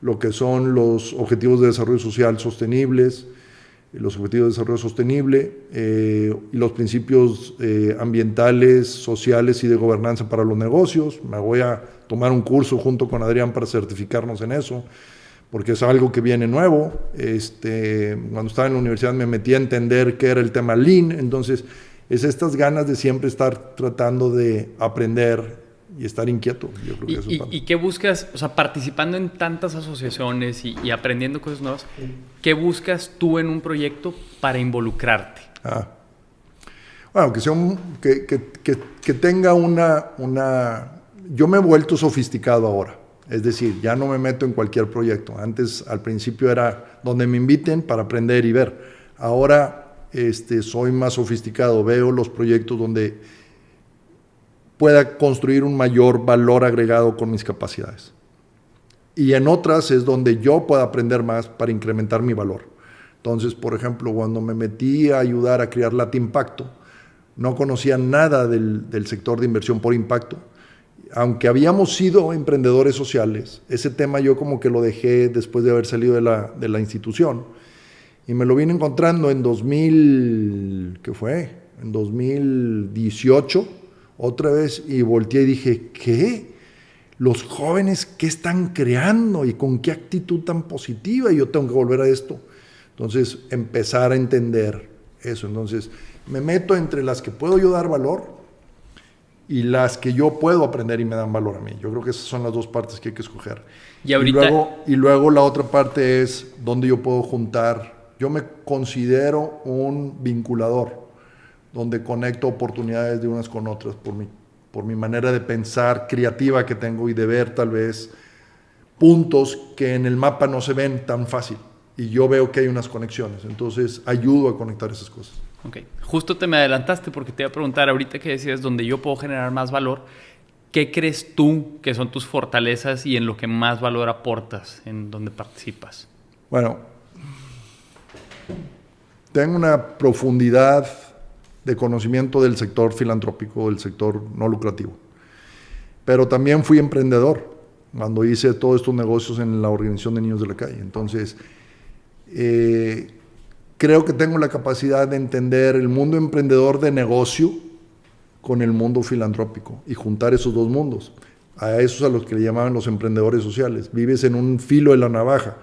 [SPEAKER 1] lo que son los objetivos de desarrollo social sostenibles, los objetivos de desarrollo sostenible, y los principios ambientales, sociales y de gobernanza para los negocios. Me voy a tomar un curso junto con Adrián para certificarnos en eso, porque es algo que viene nuevo. Cuando estaba en la universidad me metí a entender qué era el tema Lean, entonces es estas ganas de siempre estar tratando de aprender y estar inquieto. Yo creo que eso es
[SPEAKER 2] ¿Y qué buscas? O sea, participando en tantas asociaciones y aprendiendo cosas nuevas, ¿qué buscas tú en un proyecto para involucrarte?
[SPEAKER 1] Bueno, que tenga una... Yo me he vuelto sofisticado ahora. Es decir, ya no me meto en cualquier proyecto. Antes, al principio, era donde me inviten para aprender y ver. Ahora soy más sofisticado. Veo los proyectos donde pueda construir un mayor valor agregado con mis capacidades. Y en otras es donde yo pueda aprender más para incrementar mi valor. Entonces, por ejemplo, cuando me metí a ayudar a crear Latimpacto, no conocía nada del sector de inversión por impacto. Aunque habíamos sido emprendedores sociales, ese tema yo como que lo dejé después de haber salido de la institución, y me lo vine encontrando en 2018, otra vez, y volteé y dije, ¿qué? Los jóvenes, ¿qué están creando? ¿Y con qué actitud tan positiva? Y yo tengo que volver a esto. Entonces, empezar a entender eso. Entonces, me meto entre las que puedo yo dar valor y las que yo puedo aprender y me dan valor a mí. Yo creo que esas son las dos partes que hay que escoger. Y luego la otra parte es donde yo puedo juntar. Yo me considero un vinculador, donde conecto oportunidades de unas con otras por mi manera de pensar creativa que tengo y de ver tal vez puntos que en el mapa no se ven tan fácil. Y yo veo que hay unas conexiones. Entonces ayudo a conectar esas cosas.
[SPEAKER 2] Ok, justo te me adelantaste porque te iba a preguntar ahorita que decías donde yo puedo generar más valor, ¿qué crees tú que son tus fortalezas y en lo que más valor aportas en donde participas?
[SPEAKER 1] Bueno, tengo una profundidad de conocimiento del sector filantrópico, del sector no lucrativo, pero también fui emprendedor cuando hice todos estos negocios en la Organización de Niños de la Calle. Entonces, creo que tengo la capacidad de entender el mundo emprendedor de negocio con el mundo filantrópico y juntar esos dos mundos. A esos a los que le llamaban los emprendedores sociales. Vives en un filo de la navaja,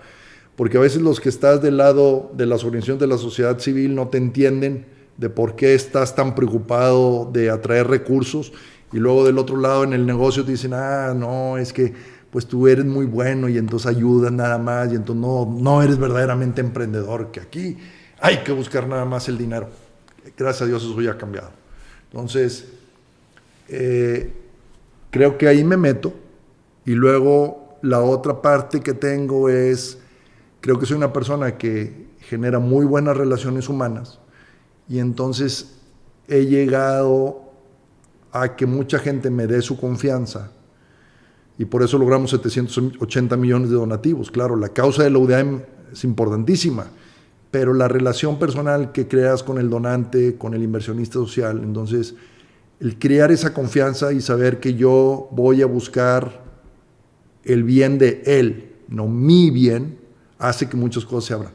[SPEAKER 1] porque a veces los que estás del lado de las organizaciones de la sociedad civil no te entienden de por qué estás tan preocupado de atraer recursos, y luego del otro lado en el negocio te dicen, no, es que pues tú eres muy bueno y entonces ayudas nada más y entonces no eres verdaderamente emprendedor, que aquí hay que buscar nada más el dinero. Gracias a Dios eso ya ha cambiado. Entonces, creo que ahí me meto, y luego la otra parte que tengo es, creo que soy una persona que genera muy buenas relaciones humanas, y entonces he llegado a que mucha gente me dé su confianza, y por eso logramos 780 millones de donativos. Claro, la causa de la UDAM es importantísima, pero la relación personal que creas con el donante, con el inversionista social, entonces el crear esa confianza y saber que yo voy a buscar el bien de él, no mi bien, hace que muchas cosas se abran.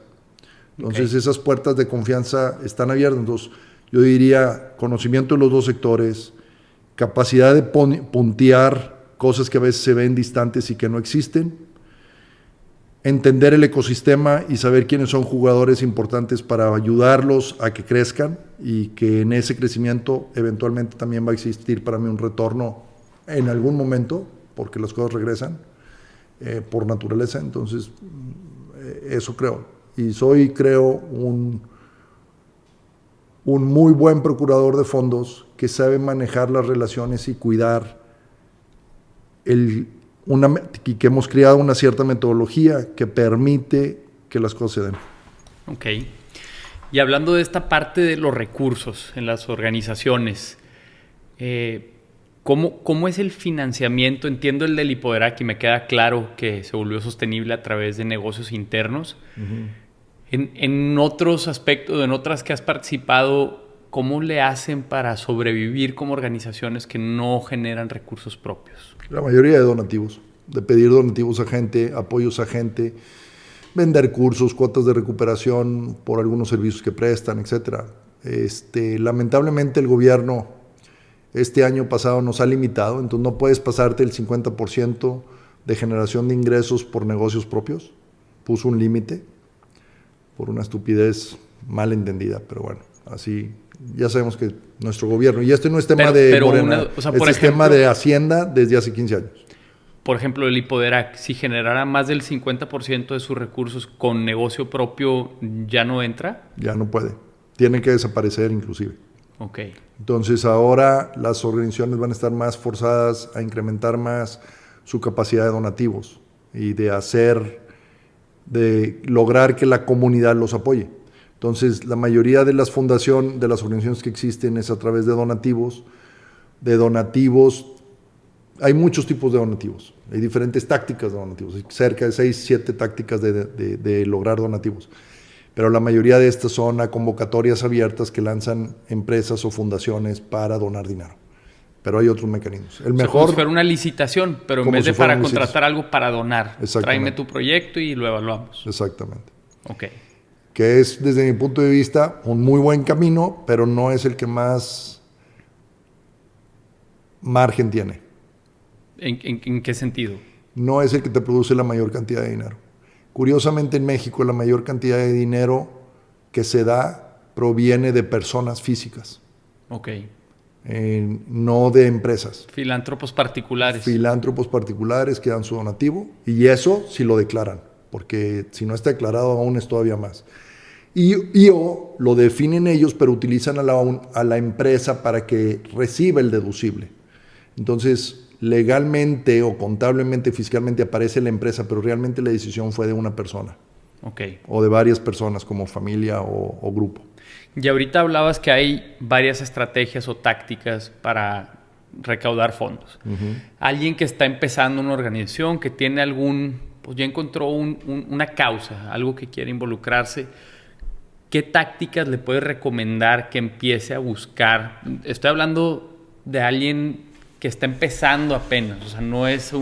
[SPEAKER 1] Entonces esas puertas de confianza están abiertas. Entonces yo diría conocimiento de los dos sectores, capacidad de puntear cosas que a veces se ven distantes y que no existen, entender el ecosistema y saber quiénes son jugadores importantes para ayudarlos a que crezcan, y que en ese crecimiento eventualmente también va a existir para mí un retorno en algún momento, porque las cosas regresan por naturaleza. Entonces eso creo, y creo un muy buen procurador de fondos que sabe manejar las relaciones y cuidar y que hemos creado una cierta metodología que permite que las cosas se den.
[SPEAKER 2] Ok. Y hablando de esta parte de los recursos en las organizaciones, ¿cómo es el financiamiento? Entiendo el del Lipoderac y me queda claro que se volvió sostenible a través de negocios internos. Uh-huh. En otros aspectos, en otras que has participado, ¿cómo le hacen para sobrevivir como organizaciones que no generan recursos propios?
[SPEAKER 1] La mayoría de donativos, de pedir donativos a gente, apoyos a gente, vender cursos, cuotas de recuperación por algunos servicios que prestan, etc. Lamentablemente el gobierno este año pasado nos ha limitado, entonces no puedes pasarte el 50% de generación de ingresos por negocios propios. Puso un límite por una estupidez mal entendida, pero bueno, así ya sabemos que nuestro gobierno, y no es tema de Morena, es tema de Hacienda desde hace 15 años.
[SPEAKER 2] Por ejemplo, el Lipoderac, si generara más del 50% de sus recursos con negocio propio, ¿ya no entra?
[SPEAKER 1] Ya no puede, tiene que desaparecer inclusive.
[SPEAKER 2] Ok.
[SPEAKER 1] Entonces ahora las organizaciones van a estar más forzadas a incrementar más su capacidad de donativos y de lograr que la comunidad los apoye. Entonces, la mayoría de las organizaciones que existen es a través de donativos. Hay muchos tipos de donativos, hay diferentes tácticas de donativos, hay cerca de 6, 7 tácticas de lograr donativos. Pero la mayoría de estas son a convocatorias abiertas que lanzan empresas o fundaciones para donar dinero. Pero hay otros mecanismos. El mejor,
[SPEAKER 2] como si fuera una licitación, pero en vez de para contratar algo, para donar. Tráeme tu proyecto y lo evaluamos.
[SPEAKER 1] Exactamente.
[SPEAKER 2] Ok.
[SPEAKER 1] Que es, desde mi punto de vista, un muy buen camino, pero no es el que más margen tiene.
[SPEAKER 2] ¿En qué sentido?
[SPEAKER 1] No es el que te produce la mayor cantidad de dinero. Curiosamente, en México, la mayor cantidad de dinero que se da proviene de personas físicas.
[SPEAKER 2] Ok.
[SPEAKER 1] No de empresas.
[SPEAKER 2] Filántropos particulares.
[SPEAKER 1] Filántropos particulares que dan su donativo, y eso sí lo declaran, porque si no está declarado aún es todavía más. O lo definen ellos, pero utilizan a la empresa para que reciba el deducible. Entonces, legalmente o contablemente, fiscalmente aparece la empresa, pero realmente la decisión fue de una persona.
[SPEAKER 2] Okay.
[SPEAKER 1] O de varias personas como familia o grupo.
[SPEAKER 2] Y ahorita hablabas que hay varias estrategias o tácticas para recaudar fondos. Uh-huh. Alguien que está empezando una organización, que tiene pues ya encontró una causa, algo que quiere involucrarse, ¿qué tácticas le puedes recomendar que empiece a buscar? Estoy hablando de alguien que está empezando apenas, o sea, no es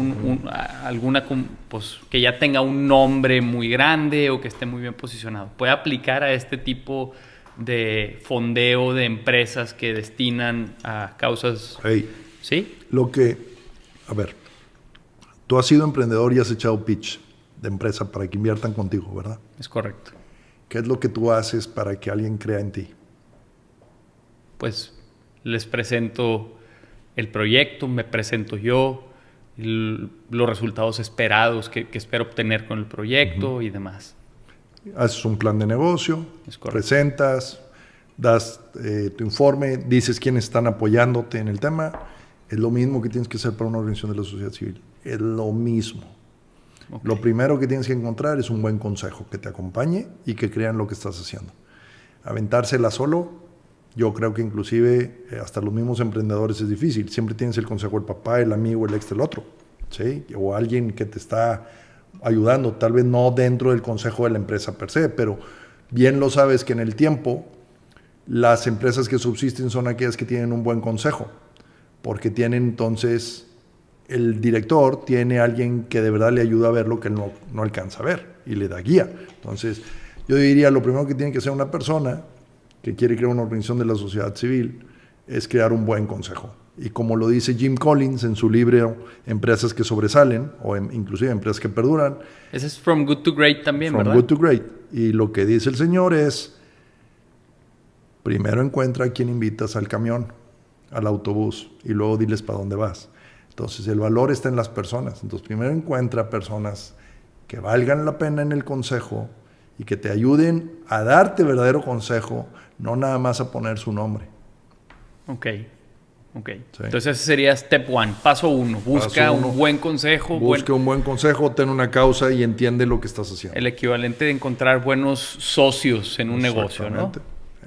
[SPEAKER 2] alguna pues, que ya tenga un nombre muy grande o que esté muy bien posicionado. ¿Puede aplicar a este tipo de fondeo de empresas que destinan a causas...
[SPEAKER 1] Hey,
[SPEAKER 2] ¿Sí?
[SPEAKER 1] A ver, tú has sido emprendedor y has echado pitch de empresa para que inviertan contigo, ¿verdad?
[SPEAKER 2] Es correcto.
[SPEAKER 1] ¿Qué es lo que tú haces para que alguien crea en ti?
[SPEAKER 2] Pues les presento el proyecto, me presento yo, los resultados esperados que espero obtener con el proyecto y demás.
[SPEAKER 1] Haces un plan de negocio, presentas, das tu informe, dices quiénes están apoyándote en el tema. Es lo mismo que tienes que hacer para una organización de la sociedad civil. Es lo mismo. Okay. Lo primero que tienes que encontrar es un buen consejo que te acompañe y que crean lo que estás haciendo. Aventársela solo, yo creo que inclusive hasta los mismos emprendedores es difícil. Siempre tienes el consejo del papá, el amigo, el ex del otro, ¿sí? O alguien que te está ayudando, tal vez no dentro del consejo de la empresa per se, pero bien lo sabes que en el tiempo las empresas que subsisten son aquellas que tienen un buen consejo, porque tienen entonces, el director tiene alguien que de verdad le ayuda a ver lo que él no alcanza a ver y le da guía. Entonces, yo diría, lo primero que tiene que hacer una persona que quiere crear una organización de la sociedad civil es crear un buen consejo. Y como lo dice Jim Collins en su libro Empresas que sobresalen, o inclusive Empresas que perduran.
[SPEAKER 2] Ese es From Good to Great también, ¿verdad?
[SPEAKER 1] From Good to Great. Y lo que dice el señor es, primero encuentra a quien invitas al camión, al autobús, y luego diles para dónde vas. Entonces el valor está en las personas. Entonces primero encuentra personas que valgan la pena en el consejo y que te ayuden a darte verdadero consejo, no nada más a poner su nombre.
[SPEAKER 2] Ok. Sí. Entonces ese sería step one, paso uno. Busca un buen consejo.
[SPEAKER 1] Busca un buen consejo, ten una causa y entiende lo que estás haciendo.
[SPEAKER 2] El equivalente de encontrar buenos socios en un negocio, ¿no?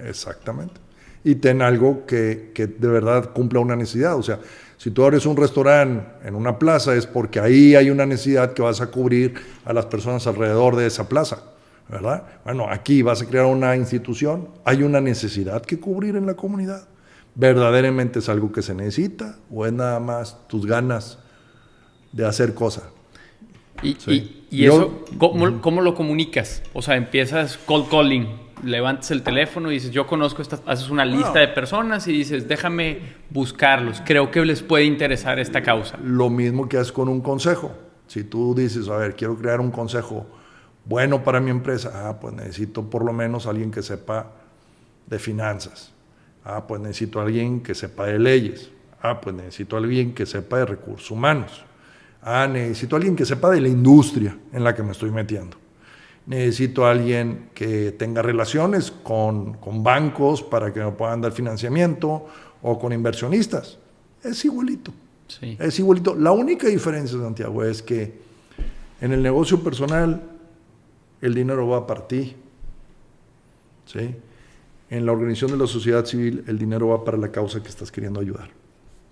[SPEAKER 1] Exactamente. Y ten algo que de verdad cumpla una necesidad. O sea, si tú abres un restaurante en una plaza es porque ahí hay una necesidad que vas a cubrir a las personas alrededor de esa plaza, ¿verdad? Bueno, aquí vas a crear una institución, hay una necesidad que cubrir en la comunidad. ¿Verdaderamente es algo que se necesita o es nada más tus ganas de hacer cosas?
[SPEAKER 2] ¿Y eso cómo lo comunicas? O sea, empiezas cold calling, levantas el teléfono y dices, yo conozco haces una lista de personas y dices, déjame buscarlos, creo que les puede interesar esta causa.
[SPEAKER 1] Lo mismo que haces con un consejo. Si tú dices, a ver, quiero crear un consejo bueno para mi empresa, pues necesito por lo menos alguien que sepa de finanzas. Pues necesito a alguien que sepa de leyes. Pues necesito a alguien que sepa de recursos humanos. Necesito a alguien que sepa de la industria en la que me estoy metiendo. Necesito a alguien que tenga relaciones con bancos para que me puedan dar financiamiento o con inversionistas. Es igualito.
[SPEAKER 2] Sí.
[SPEAKER 1] Es igualito. La única diferencia, Santiago, es que en el negocio personal el dinero va para ti. ¿Sí? En la organización de la sociedad civil, el dinero va para la causa que estás queriendo ayudar.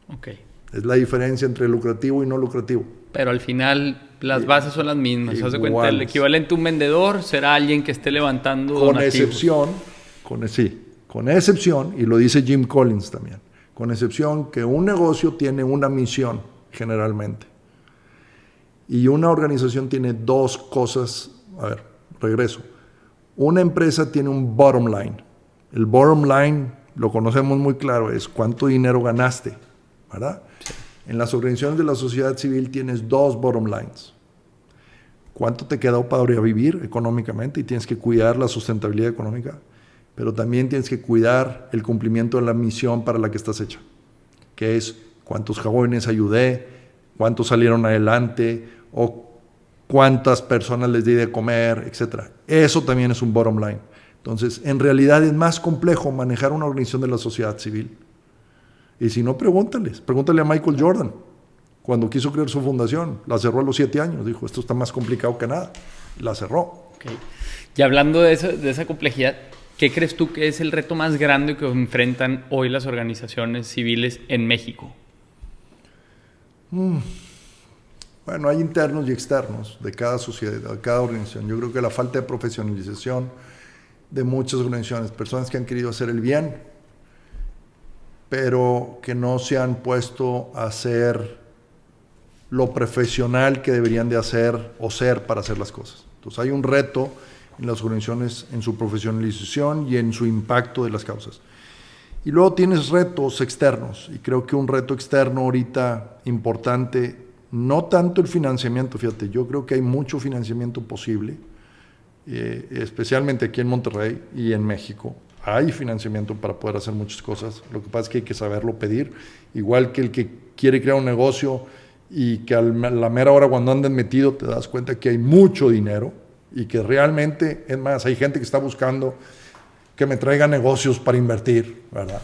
[SPEAKER 2] Ok.
[SPEAKER 1] Es la diferencia entre lucrativo y no lucrativo.
[SPEAKER 2] Pero al final las bases son las mismas. ¿Se hace cuenta? El equivalente a un vendedor será alguien que esté levantando donativos. Con excepción, y lo dice Jim Collins también, con excepción que un negocio tiene una misión generalmente. Y una organización tiene dos cosas. A ver, regreso. Una empresa tiene un bottom line. El bottom line, lo conocemos muy claro, es cuánto dinero ganaste, ¿verdad? Sí. En las organizaciones de la sociedad civil tienes dos bottom lines. ¿Cuánto te quedó para vivir económicamente? Y tienes que cuidar la sustentabilidad económica, pero también tienes que cuidar el cumplimiento de la misión para la que estás hecha, que es cuántos jóvenes ayudé, cuántos salieron adelante, o cuántas personas les di de comer, etc. Eso también es un bottom line. Entonces, en realidad es más complejo manejar una organización de la sociedad civil. Y si no, pregúntale a Michael Jordan, cuando quiso crear su fundación, la cerró a los 7 años, dijo, esto está más complicado que nada, la cerró. Okay. Y hablando de esa complejidad, ¿qué crees tú que es el reto más grande que enfrentan hoy las organizaciones civiles en México?
[SPEAKER 1] Bueno, hay internos y externos de cada sociedad, de cada organización. Yo creo que la falta de profesionalización de muchas organizaciones, personas que han querido hacer el bien, pero que no se han puesto a hacer lo profesional que deberían de hacer o ser para hacer las cosas. Entonces hay un reto en las organizaciones, en su profesionalización y en su impacto de las causas. Y luego tienes retos externos, y creo que un reto externo ahorita importante, no tanto el financiamiento, fíjate, yo creo que hay mucho financiamiento posible, especialmente aquí en Monterrey y en México. Hay financiamiento para poder hacer muchas cosas, lo que pasa es que hay que saberlo pedir, igual que el que quiere crear un negocio y que a la mera hora cuando andan metido te das cuenta que hay mucho dinero y que realmente, es más, hay gente que está buscando que me traiga negocios para invertir, ¿verdad?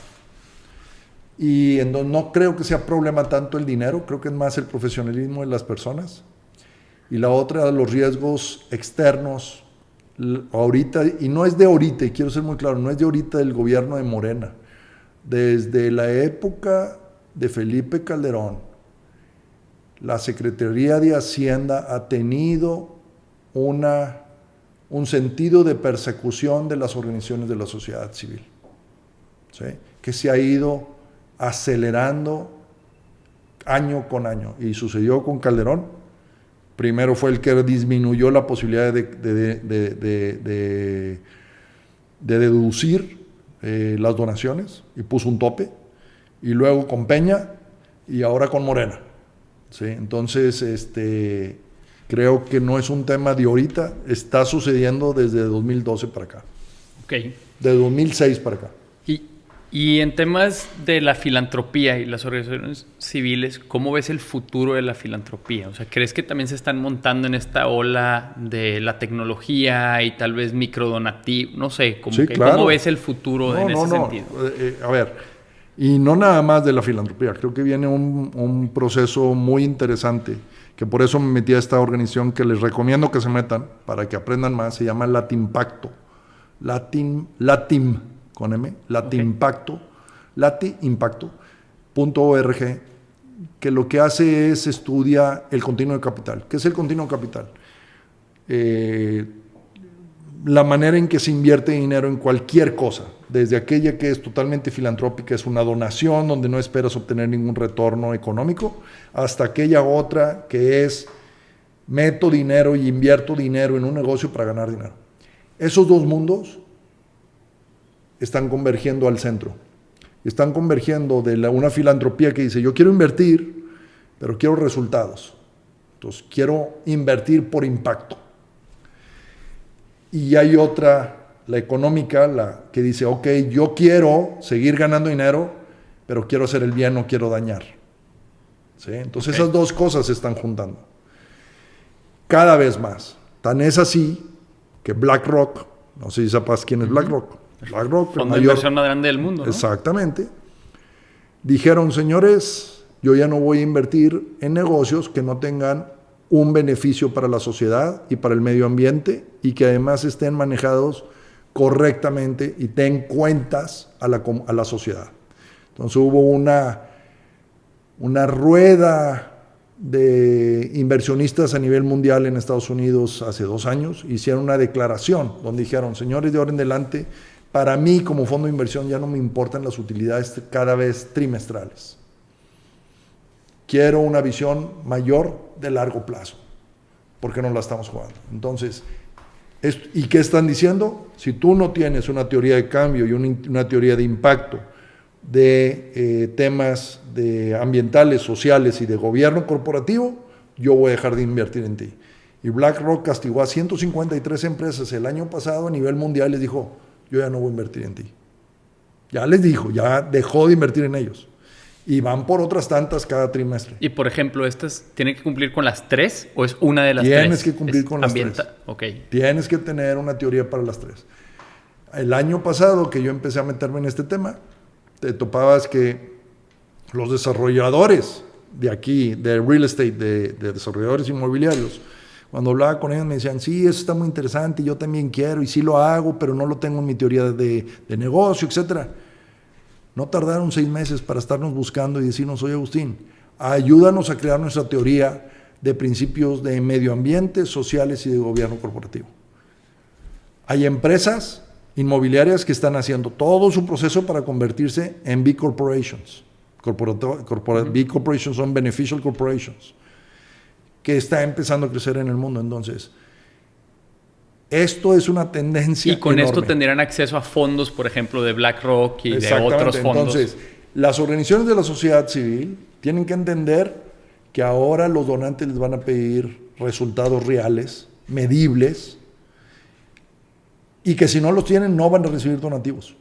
[SPEAKER 1] Y entonces no creo que sea problema tanto el dinero, creo que es más el profesionalismo de las personas. Y la otra, los riesgos externos, ahorita, y no es de ahorita, y quiero ser muy claro, no es de ahorita del gobierno de Morena. Desde la época de Felipe Calderón, la Secretaría de Hacienda ha tenido un sentido de persecución de las organizaciones de la sociedad civil, ¿sí? Que se ha ido acelerando año con año. Y sucedió con Calderón. Primero fue el que disminuyó la posibilidad de deducir las donaciones y puso un tope. Y luego con Peña y ahora con Morena, ¿sí? Entonces, creo que no es un tema de ahorita, está sucediendo desde 2012 para acá.
[SPEAKER 2] Okay.
[SPEAKER 1] De 2006 para acá.
[SPEAKER 2] Y en temas de la filantropía y las organizaciones civiles, ¿cómo ves el futuro de la filantropía? O sea, ¿crees que también se están montando en esta ola de la tecnología y tal vez microdonativos? No sé,
[SPEAKER 1] sí, claro.
[SPEAKER 2] ¿cómo ves el futuro en ese sentido?
[SPEAKER 1] A ver, y no nada más de la filantropía, creo que viene un proceso muy interesante, que por eso me metí a esta organización que les recomiendo que se metan para que aprendan más, se llama Latimpacto. Latim con M, Latimpacto, latimpacto.org, que lo que hace es estudia el continuo de capital. ¿Qué es el continuo de capital? La manera en que se invierte dinero en cualquier cosa, desde aquella que es totalmente filantrópica, es una donación donde no esperas obtener ningún retorno económico, hasta aquella otra que es meto dinero y invierto dinero en un negocio para ganar dinero. Esos dos mundos están convergiendo al centro. Están convergiendo de una filantropía que dice, yo quiero invertir, pero quiero resultados. Entonces, quiero invertir por impacto. Y hay otra, la económica, la que dice, ok, yo quiero seguir ganando dinero, pero quiero hacer el bien, no quiero dañar. ¿Sí? Entonces, esas dos cosas se están juntando. Cada vez más. Tan es así que BlackRock, no sé si sepas quién es BlackRock. BlackRock,
[SPEAKER 2] fondo de inversión más grande del mundo, ¿no?
[SPEAKER 1] Exactamente. Dijeron, señores, yo ya no voy a invertir en negocios que no tengan un beneficio para la sociedad y para el medio ambiente y que además estén manejados correctamente y den cuentas a la sociedad. Entonces hubo una rueda de inversionistas a nivel mundial en Estados Unidos hace 2 años, hicieron una declaración donde dijeron, señores, de ahora en adelante, para mí como fondo de inversión ya no me importan las utilidades cada vez trimestrales. Quiero una visión mayor de largo plazo, porque no la estamos jugando. Entonces, ¿y qué están diciendo? Si tú no tienes una teoría de cambio y una teoría de impacto de temas de ambientales, sociales y de gobierno corporativo, yo voy a dejar de invertir en ti. Y BlackRock castigó a 153 empresas el año pasado a nivel mundial y les dijo, yo ya no voy a invertir en ti. Ya les dijo, ya dejó de invertir en ellos. Y van por otras tantas cada trimestre.
[SPEAKER 2] Y por ejemplo, ¿estas tienen que cumplir con las 3 o es una de las 3?
[SPEAKER 1] Tienes que cumplir con las 3.
[SPEAKER 2] Okay.
[SPEAKER 1] Tienes que tener una teoría para las 3. El año pasado que yo empecé a meterme en este tema, te topabas que los desarrolladores de aquí, de real estate, de desarrolladores inmobiliarios, cuando hablaba con ellos me decían, sí, eso está muy interesante, yo también quiero, y sí lo hago, pero no lo tengo en mi teoría de negocio, etc. No tardaron 6 meses para estarnos buscando y decirnos, oye Agustín, ayúdanos a crear nuestra teoría de principios de medio ambiente, sociales y de gobierno corporativo. Hay empresas inmobiliarias que están haciendo todo su proceso para convertirse en B Corporations. B Corporations son Beneficial Corporations, que está empezando a crecer en el mundo. Entonces, Esto es una tendencia
[SPEAKER 2] Y con
[SPEAKER 1] enorme.
[SPEAKER 2] esto tendrían acceso a fondos, por ejemplo, de BlackRock y de otros fondos.
[SPEAKER 1] Entonces, las organizaciones de la sociedad civil tienen que entender que ahora los donantes les van a pedir resultados reales, medibles, y que si no los tienen no van a recibir donativos.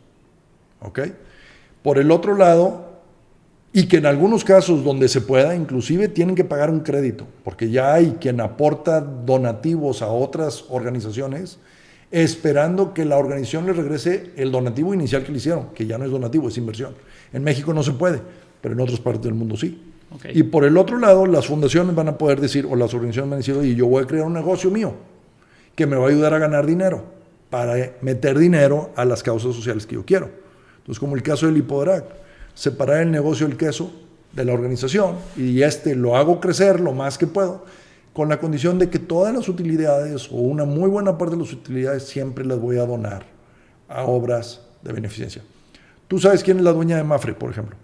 [SPEAKER 1] ¿Ok? Por el otro lado, y que en algunos casos donde se pueda, inclusive tienen que pagar un crédito, porque ya hay quien aporta donativos a otras organizaciones esperando que la organización le regrese el donativo inicial que le hicieron, que ya no es donativo, es inversión. En México no se puede, pero en otras partes del mundo sí.
[SPEAKER 2] Okay.
[SPEAKER 1] Y por el otro lado, las fundaciones van a poder decir, o las organizaciones van a decir, oye, yo voy a crear un negocio mío que me va a ayudar a ganar dinero, para meter dinero a las causas sociales que yo quiero. Entonces, como el caso del Lipodrac, separar el negocio del queso de la organización y lo hago crecer lo más que puedo, con la condición de que todas las utilidades o una muy buena parte de las utilidades siempre las voy a donar a obras de beneficencia. ¿Tú sabes quién es la dueña de Mapfre, por ejemplo?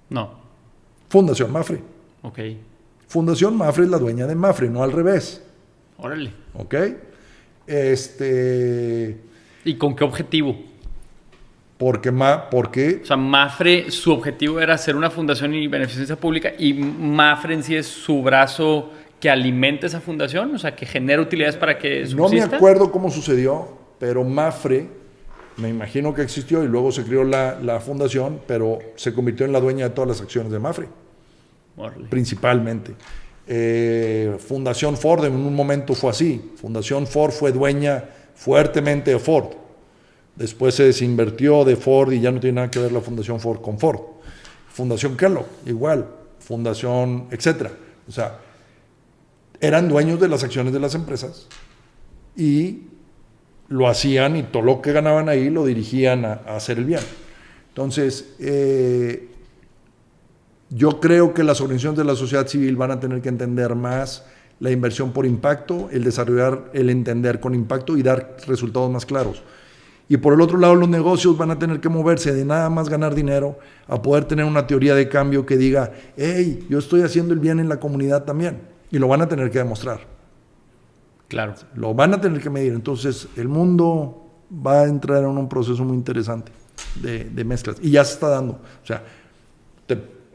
[SPEAKER 2] No.
[SPEAKER 1] Fundación Mapfre.
[SPEAKER 2] Ok.
[SPEAKER 1] Fundación Mapfre es la dueña de Mapfre, no al revés.
[SPEAKER 2] Órale.
[SPEAKER 1] ¿Ok?
[SPEAKER 2] ¿Y con qué objetivo?
[SPEAKER 1] Porque
[SPEAKER 2] O sea, Mapfre, su objetivo era ser una fundación y beneficencia pública, y Mapfre en sí es su brazo que alimenta esa fundación, o sea, que genera utilidades para que subsista.
[SPEAKER 1] No me acuerdo cómo sucedió, pero Mapfre, me imagino que existió y luego se creó la fundación, pero se convirtió en la dueña de todas las acciones de Mapfre.
[SPEAKER 2] Órale.
[SPEAKER 1] Principalmente. Fundación Ford en un momento fue así. Fundación Ford fue dueña fuertemente de Ford. Después se desinvertió de Ford y ya no tiene nada que ver la Fundación Ford con Ford. Fundación Kellogg, igual. Fundación, etcétera. O sea, eran dueños de las acciones de las empresas y lo hacían, y todo lo que ganaban ahí lo dirigían a hacer el bien. Entonces, yo creo que las organizaciones de la sociedad civil van a tener que entender más la inversión por impacto, el desarrollar, el entender con impacto y dar resultados más claros. Y por el otro lado, los negocios van a tener que moverse de nada más ganar dinero a poder tener una teoría de cambio que diga, hey, yo estoy haciendo el bien en la comunidad también. Y lo van a tener que demostrar.
[SPEAKER 2] Claro. Lo
[SPEAKER 1] van a tener que medir. Entonces, el mundo va a entrar en un proceso muy interesante de mezclas. Y ya se está dando. O sea,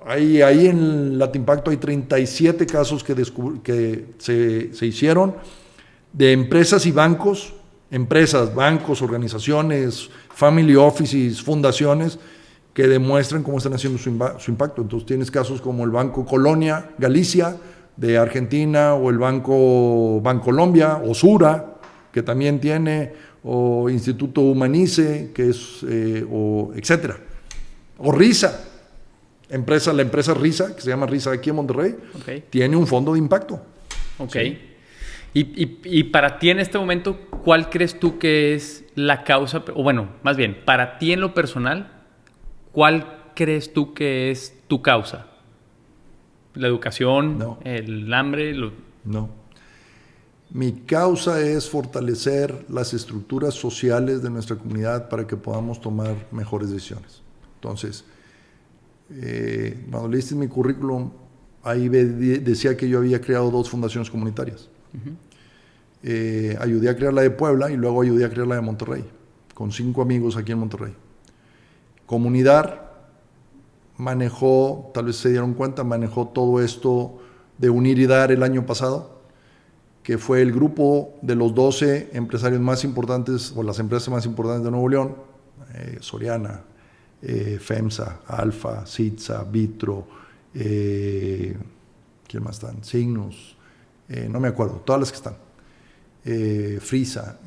[SPEAKER 1] ahí en Latimpacto hay 37 casos que se hicieron de empresas y bancos, bancos, organizaciones, family offices, fundaciones, que demuestran cómo están haciendo su impacto. Entonces tienes casos como el Banco Colonia, Galicia, de Argentina, o el Banco Bancolombia, o Sura, que también tiene, o Instituto Humanice, que es, o etcétera. O Risa, la empresa Risa, que se llama Risa aquí en Monterrey,
[SPEAKER 2] okay,
[SPEAKER 1] tiene un fondo de impacto.
[SPEAKER 2] Ok.
[SPEAKER 1] ¿Sí?
[SPEAKER 2] Y para ti en este momento, ¿cuál crees tú que es la causa? O bueno, más bien, para ti en lo personal, ¿cuál crees tú que es tu causa? ¿La educación?
[SPEAKER 1] No.
[SPEAKER 2] ¿El hambre?
[SPEAKER 1] No. Mi causa es fortalecer las estructuras sociales de nuestra comunidad para que podamos tomar mejores decisiones. Entonces, cuando leíste mi currículum, ahí decía que yo había creado 2 fundaciones comunitarias. Uh-huh. Ayudé a crear la de Puebla y luego ayudé a crear la de Monterrey, con 5 amigos aquí en Monterrey. Comunidad manejó, tal vez se dieron cuenta, manejó todo esto de Unir y Dar el año pasado, que fue el grupo de los 12 empresarios más importantes, o las empresas más importantes de Nuevo León, Soriana, FEMSA, Alfa, Sitza, Vitro, ¿quién más están? Signos, no me acuerdo, todas las que están, Frisa,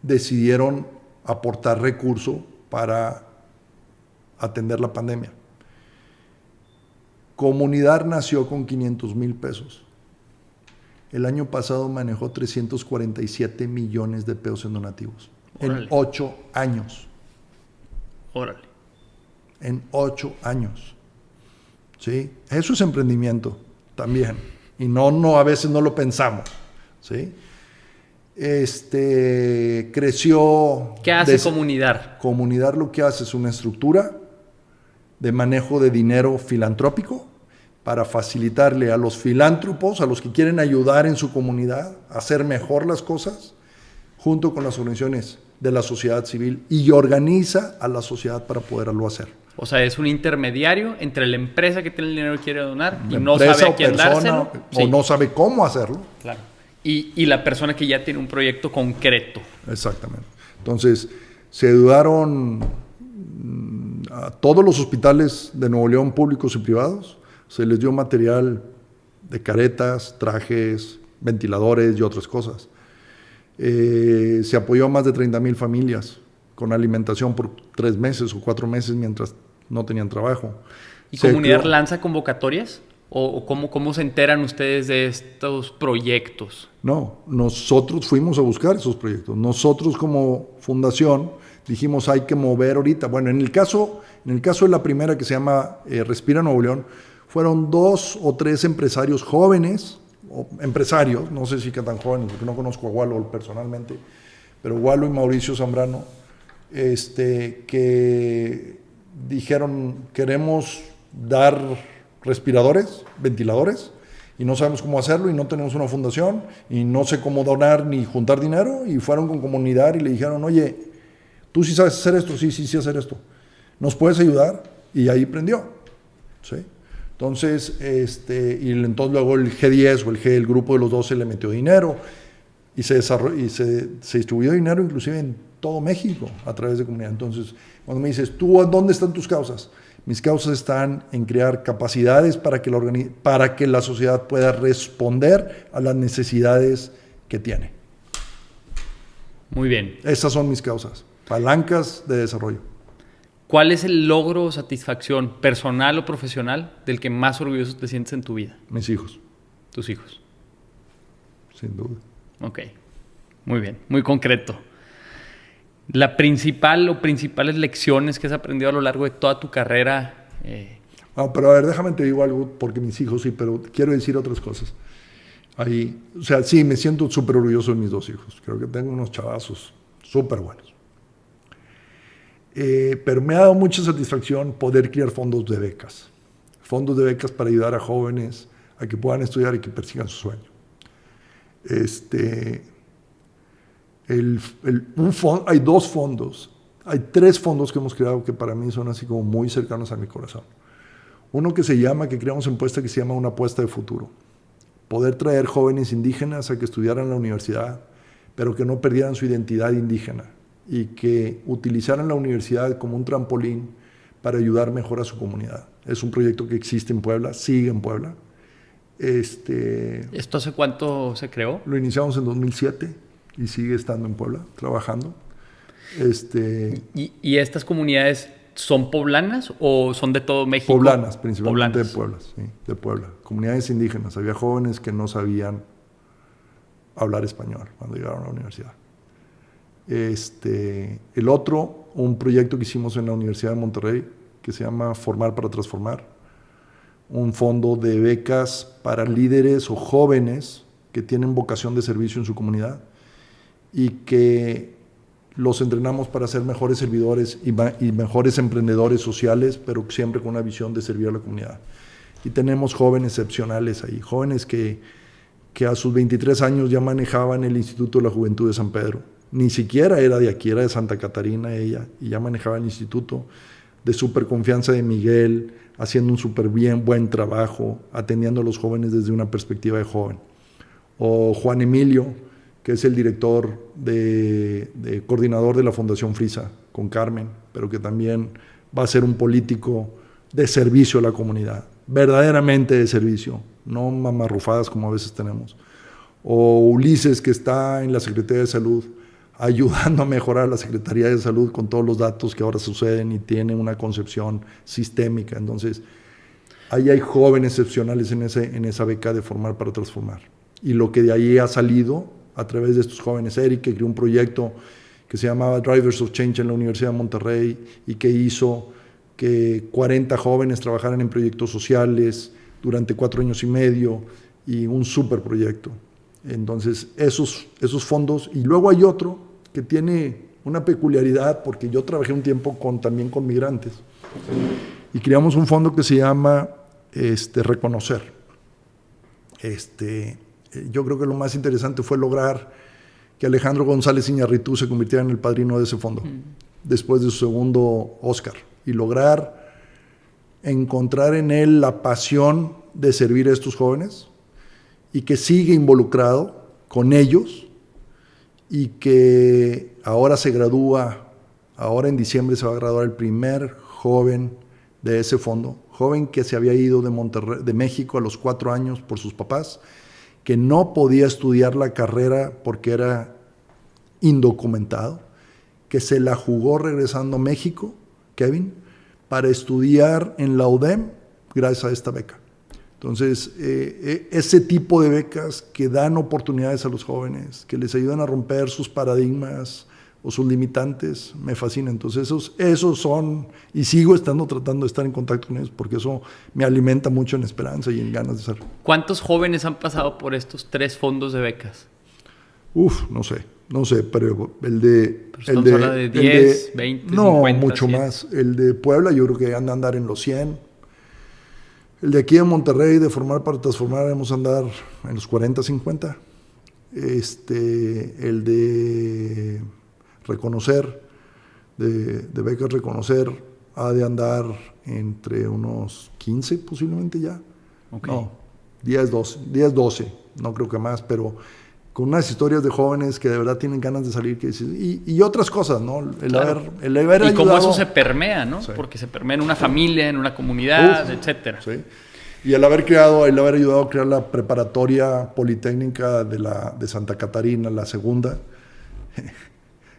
[SPEAKER 1] decidieron aportar recursos para atender la pandemia. Comunidad nació con 500,000 pesos. El año pasado manejó 347 millones de pesos en donativos. Órale. En 8 años.
[SPEAKER 2] Órale.
[SPEAKER 1] En 8 años. ¿Sí? Eso es emprendimiento también. Y no a veces no lo pensamos. ¿Sí? Creció.
[SPEAKER 2] ¿Qué hace Comunidad?
[SPEAKER 1] Comunidad lo que hace es una estructura de manejo de dinero filantrópico para facilitarle a los filántropos, a los que quieren ayudar en su comunidad a hacer mejor las cosas, junto con las organizaciones de la sociedad civil, y organiza a la sociedad para poderlo hacer.
[SPEAKER 2] O sea, es un intermediario entre la empresa que tiene el dinero y quiere donar y no sabe a quién dárselo.
[SPEAKER 1] O no sabe cómo hacerlo.
[SPEAKER 2] Claro. Y la persona que ya tiene un proyecto concreto.
[SPEAKER 1] Exactamente. Entonces, se ayudaron a todos los hospitales de Nuevo León, públicos y privados. Se les dio material de caretas, trajes, ventiladores y otras cosas. Se apoyó a más de 30,000 familias con alimentación por 3 meses o 4 meses mientras no tenían trabajo.
[SPEAKER 2] ¿Y Comunidad lanza convocatorias? ¿O cómo se enteran ustedes de estos proyectos?
[SPEAKER 1] No, nosotros fuimos a buscar esos proyectos. Nosotros como fundación dijimos hay que mover ahorita. Bueno, en el caso de la primera que se llama Respira Nuevo León, fueron 2 o 3 empresarios jóvenes, o empresarios, no sé si que tan jóvenes, porque no conozco a Walo personalmente, pero Walo y Mauricio Zambrano, que dijeron queremos dar respiradores, ventiladores, y no sabemos cómo hacerlo y no tenemos una fundación y no sé cómo donar ni juntar dinero, y fueron con comunidad y le dijeron, oye, ¿tú sí sabes hacer esto? Sí hacer esto. ¿Nos puedes ayudar? Y ahí prendió. ¿Sí? Entonces, entonces luego el G10 o el grupo de los 12 le metió dinero y se distribuyó dinero inclusive en todo México a través de comunidad. Entonces, cuando me dices, ¿tú dónde están tus causas? Mis causas están en crear capacidades para que la sociedad pueda responder a las necesidades que tiene.
[SPEAKER 2] Muy bien.
[SPEAKER 1] Esas son mis causas, palancas de desarrollo.
[SPEAKER 2] ¿Cuál es el logro o satisfacción personal o profesional del que más orgulloso te sientes en tu vida?
[SPEAKER 1] Mis hijos.
[SPEAKER 2] Tus hijos.
[SPEAKER 1] Sin duda.
[SPEAKER 2] Ok, muy bien, muy concreto. La principal o principales lecciones que has aprendido a lo largo de toda tu carrera.
[SPEAKER 1] Pero a ver, déjame te digo algo, porque mis hijos sí, pero quiero decir otras cosas. Ahí, o sea, sí, me siento súper orgulloso de mis 2 hijos. Creo que tengo unos chavazos súper buenos. Pero me ha dado mucha satisfacción poder crear fondos de becas. Fondos de becas para ayudar a jóvenes a que puedan estudiar y que persigan su sueño. Hay 2 fondos, hay 3 fondos que hemos creado que para mí son así como muy cercanos a mi corazón. Uno que creamos en Puesta, que se llama Una Apuesta de Futuro. Poder traer jóvenes indígenas a que estudiaran en la universidad, pero que no perdieran su identidad indígena y que utilizaran la universidad como un trampolín para ayudar mejor a su comunidad. Es un proyecto que existe en Puebla, sigue en Puebla.
[SPEAKER 2] ¿Esto hace cuánto se creó?
[SPEAKER 1] Lo iniciamos en 2007 y sigue estando en Puebla, trabajando.
[SPEAKER 2] ¿Y estas comunidades son poblanas o son de todo México?
[SPEAKER 1] Poblanas, principalmente de Puebla, sí, de Puebla. Comunidades indígenas. Había jóvenes que no sabían hablar español cuando llegaron a la universidad. El otro, un proyecto que hicimos en la Universidad de Monterrey, que se llama Formar para Transformar. Un fondo de becas para líderes o jóvenes que tienen vocación de servicio en su comunidad y que los entrenamos para ser mejores servidores y mejores emprendedores sociales, pero siempre con una visión de servir a la comunidad. Y tenemos jóvenes excepcionales ahí, jóvenes que a sus 23 años ya manejaban el Instituto de la Juventud de San Pedro. Ni siquiera era de aquí, era de Santa Catarina ella, y ya manejaba el instituto, de súper confianza de Miguel, haciendo un súper buen trabajo, atendiendo a los jóvenes desde una perspectiva de joven. O Juan Emilio, que es el director de coordinador de la Fundación Frisa, con Carmen, pero que también va a ser un político de servicio a la comunidad, verdaderamente de servicio, no mamarrufadas como a veces tenemos. O Ulises, que está en la Secretaría de Salud, ayudando a mejorar la Secretaría de Salud con todos los datos que ahora suceden y tiene una concepción sistémica. Entonces, ahí hay jóvenes excepcionales en esa beca de Formar para Transformar. Y lo que de ahí ha salido a través de estos jóvenes, Eric, que creó un proyecto que se llamaba Drivers of Change en la Universidad de Monterrey y que hizo que 40 jóvenes trabajaran en proyectos sociales durante 4 años y medio, y un súper proyecto. Entonces, esos fondos. Y luego hay otro que tiene una peculiaridad, porque yo trabajé un tiempo también con migrantes, y creamos un fondo que se llama reconocer. Yo creo que lo más interesante fue lograr que Alejandro González Iñárritu se convirtiera en el padrino de ese fondo, después de su segundo Oscar, y lograr encontrar en él la pasión de servir a estos jóvenes y que sigue involucrado con ellos y que ahora se gradúa, ahora en diciembre se va a graduar el primer joven de ese fondo, joven que se había ido de México a los 4 años por sus papás, que no podía estudiar la carrera porque era indocumentado, que se la jugó regresando a México, Kevin, para estudiar en la UDEM gracias a esta beca. Entonces, ese tipo de becas que dan oportunidades a los jóvenes, que les ayudan a romper sus paradigmas o sus limitantes, me fascina. Entonces, esos son, y sigo tratando de estar en contacto con ellos, porque eso me alimenta mucho en esperanza y en ganas de ser.
[SPEAKER 2] ¿Cuántos jóvenes han pasado por estos 3 fondos de becas?
[SPEAKER 1] No sé, pero el de...
[SPEAKER 2] Estamos hablando de 10, 20,
[SPEAKER 1] no,
[SPEAKER 2] 50,
[SPEAKER 1] mucho
[SPEAKER 2] 100.
[SPEAKER 1] más. El de Puebla yo creo que anda a andar en los 100. El de aquí de Monterrey, de Formar para Transformar, vamos a andar en los 40, 50. El de Reconocer, de becas Reconocer, ha de andar entre unos 15 posiblemente ya.
[SPEAKER 2] Okay.
[SPEAKER 1] No, 10, 12, no creo que más, pero con unas historias de jóvenes que de verdad tienen ganas de salir, que dicen, y otras cosas, ¿no? El haber
[SPEAKER 2] y
[SPEAKER 1] ayudado,
[SPEAKER 2] cómo eso se permea, ¿no?
[SPEAKER 1] Sí.
[SPEAKER 2] Porque se permea en una familia, en una comunidad, etcétera.
[SPEAKER 1] Sí. Y el haber ayudado a crear la preparatoria politécnica de Santa Catarina, la segunda,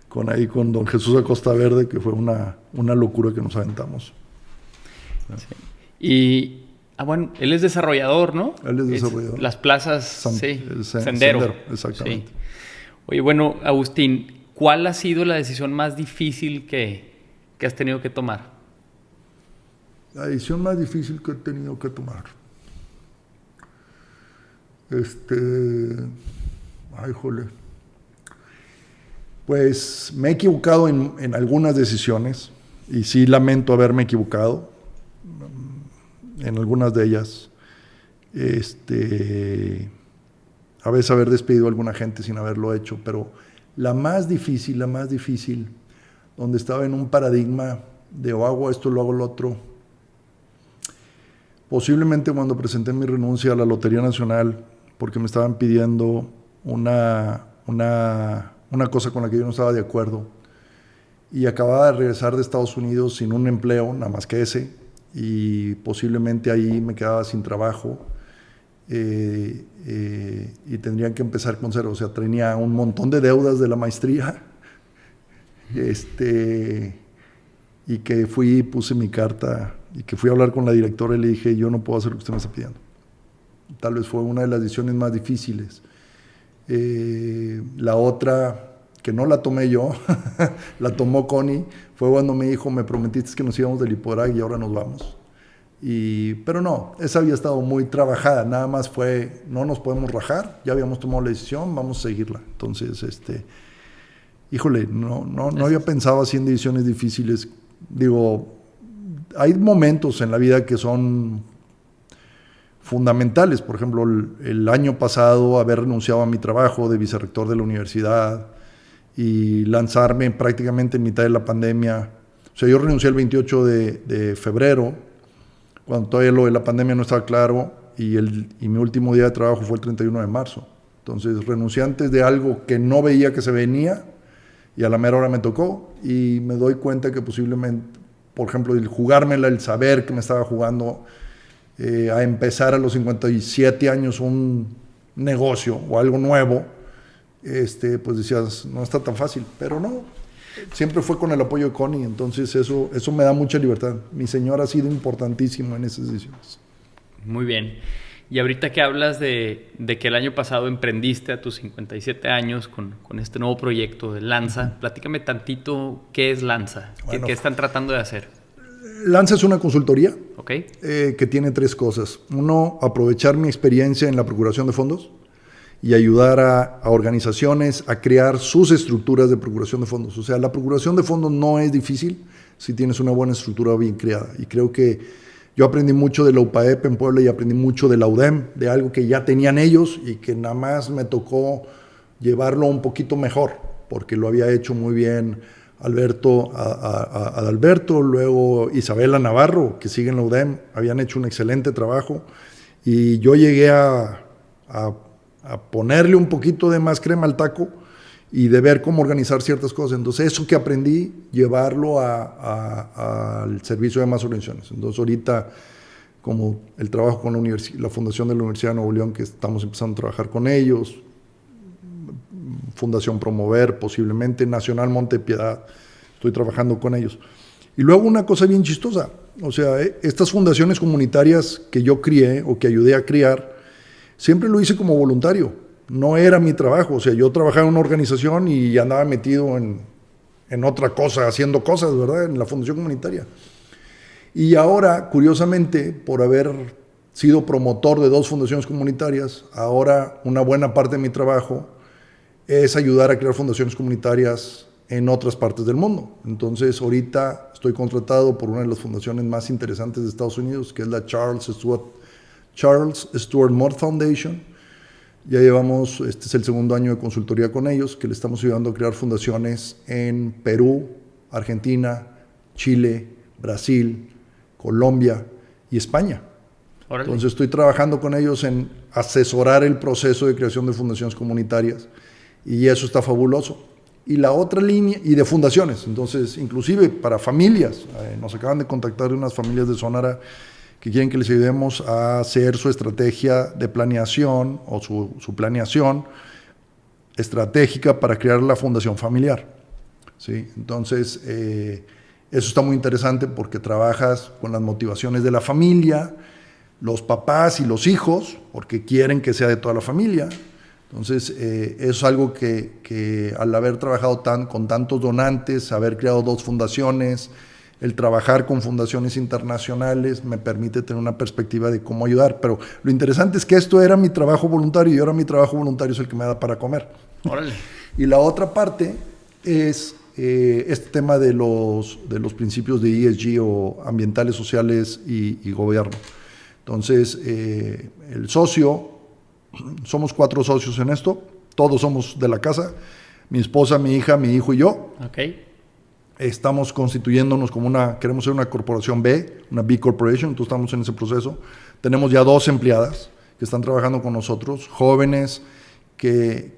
[SPEAKER 1] con don Jesús Acosta Verde, que fue una locura que nos aventamos.
[SPEAKER 2] Sí. Y bueno, él es desarrollador, ¿no?
[SPEAKER 1] Él es desarrollador.
[SPEAKER 2] Las plazas, Sendero.
[SPEAKER 1] Exactamente.
[SPEAKER 2] Sí. Oye, bueno, Agustín, ¿cuál ha sido la decisión más difícil que has tenido que tomar?
[SPEAKER 1] La decisión más difícil que he tenido que tomar. Jole. Pues me he equivocado en algunas decisiones y sí lamento haberme equivocado en algunas de ellas. A veces haber despedido a alguna gente sin haberlo hecho, pero la más difícil, donde estaba en un paradigma de o hago esto, lo hago lo otro. Posiblemente cuando presenté mi renuncia a la Lotería Nacional, porque me estaban pidiendo una cosa con la que yo no estaba de acuerdo, y acababa de regresar de Estados Unidos sin un empleo, nada más que ese, y posiblemente ahí me quedaba sin trabajo, y tendrían que empezar con cero. O sea, tenía un montón de deudas de la maestría, y que puse mi carta, y que fui a hablar con la directora y le dije, yo no puedo hacer lo que usted me está pidiendo. Tal vez fue una de las decisiones más difíciles. La otra, que no la tomé yo, la tomó Connie, fue cuando me dijo, me prometiste que nos íbamos del Lipodrag y ahora nos vamos. Pero no, esa había estado muy trabajada, nada más fue, no nos podemos rajar, ya habíamos tomado la decisión, vamos a seguirla. Entonces, híjole, no había pensado así en decisiones difíciles. Digo, hay momentos en la vida que son fundamentales. Por ejemplo, el año pasado haber renunciado a mi trabajo de vicerrector de la universidad y lanzarme prácticamente en mitad de la pandemia. O sea, yo renuncié el 28 de febrero, cuando todavía lo de la pandemia no estaba claro, y mi último día de trabajo fue el 31 de marzo. Entonces, renuncié antes de algo que no veía que se venía, y a la mera hora me tocó, y me doy cuenta que posiblemente, por ejemplo, el jugármela, el saber que me estaba jugando, a empezar a los 57 años un negocio o algo nuevo, pues decías, no está tan fácil, pero no, siempre fue con el apoyo de Connie, entonces eso me da mucha libertad. Mi señora ha sido importantísimo en esas decisiones.
[SPEAKER 2] Muy bien. Y ahorita que hablas de que el año pasado emprendiste a tus 57 años con este nuevo proyecto de Lanza, platícame tantito qué es Lanza, bueno, ¿qué están tratando de hacer?
[SPEAKER 1] Lanza es una consultoría,
[SPEAKER 2] okay,
[SPEAKER 1] que tiene 3 cosas. Uno, aprovechar mi experiencia en la procuración de fondos y ayudar a organizaciones a crear sus estructuras de procuración de fondos. O sea, la procuración de fondos no es difícil si tienes una buena estructura bien creada. Y creo que Yo aprendí mucho de la UPAEP en Puebla y aprendí mucho de la UDEM, de algo que ya tenían ellos y que nada más me tocó llevarlo un poquito mejor, porque lo había hecho muy bien Adalberto, luego Isabela Navarro, que sigue en la UDEM, habían hecho un excelente trabajo y yo llegué a ponerle un poquito de más crema al taco y de ver cómo organizar ciertas cosas. Entonces eso que aprendí, llevarlo al servicio de más organizaciones. Entonces ahorita, como el trabajo con la Fundación de la Universidad de Nuevo León, que estamos empezando a trabajar con ellos, Fundación Promover, posiblemente Nacional Monte Piedad, estoy trabajando con ellos. Y luego una cosa bien chistosa, o sea, estas fundaciones comunitarias que yo crié o que ayudé a criar, siempre lo hice como voluntario, no era mi trabajo, o sea, yo trabajaba en una organización y andaba metido en otra cosa, haciendo cosas, ¿verdad?, en la fundación comunitaria. Y ahora, curiosamente, por haber sido promotor de 2 fundaciones comunitarias, ahora una buena parte de mi trabajo es ayudar a crear fundaciones comunitarias en otras partes del mundo. Entonces, ahorita estoy contratado por una de las fundaciones más interesantes de Estados Unidos, que es la Charles Stewart Mott Foundation. Ya llevamos, este es el segundo año de consultoría con ellos, que le estamos ayudando a crear fundaciones en Perú, Argentina, Chile, Brasil, Colombia y España. Órale. Entonces estoy trabajando con ellos en asesorar el proceso de creación de fundaciones comunitarias y eso está fabuloso. Y la otra línea, y de fundaciones, entonces inclusive para familias, nos acaban de contactar de unas familias de Sonora que quieren que les ayudemos a hacer su estrategia de planeación o su planeación estratégica para crear la fundación familiar. ¿Sí? Entonces, eso está muy interesante porque trabajas con las motivaciones de la familia, los papás y los hijos, porque quieren que sea de toda la familia. Entonces, eso es algo que al haber trabajado con tantos donantes, haber creado 2 fundaciones, el trabajar con fundaciones internacionales me permite tener una perspectiva de cómo ayudar. Pero lo interesante es que esto era mi trabajo voluntario y ahora mi trabajo voluntario es el que me da para comer. Órale. Y la otra parte es este tema de los principios de ESG o ambientales, sociales y gobierno. Entonces, el socio, somos 4 socios en esto, todos somos de la casa, mi esposa, mi hija, mi hijo y yo. Okay. Estamos constituyéndonos queremos ser una corporación B, una B Corporation, entonces estamos en ese proceso. Tenemos ya 2 empleadas que están trabajando con nosotros, jóvenes que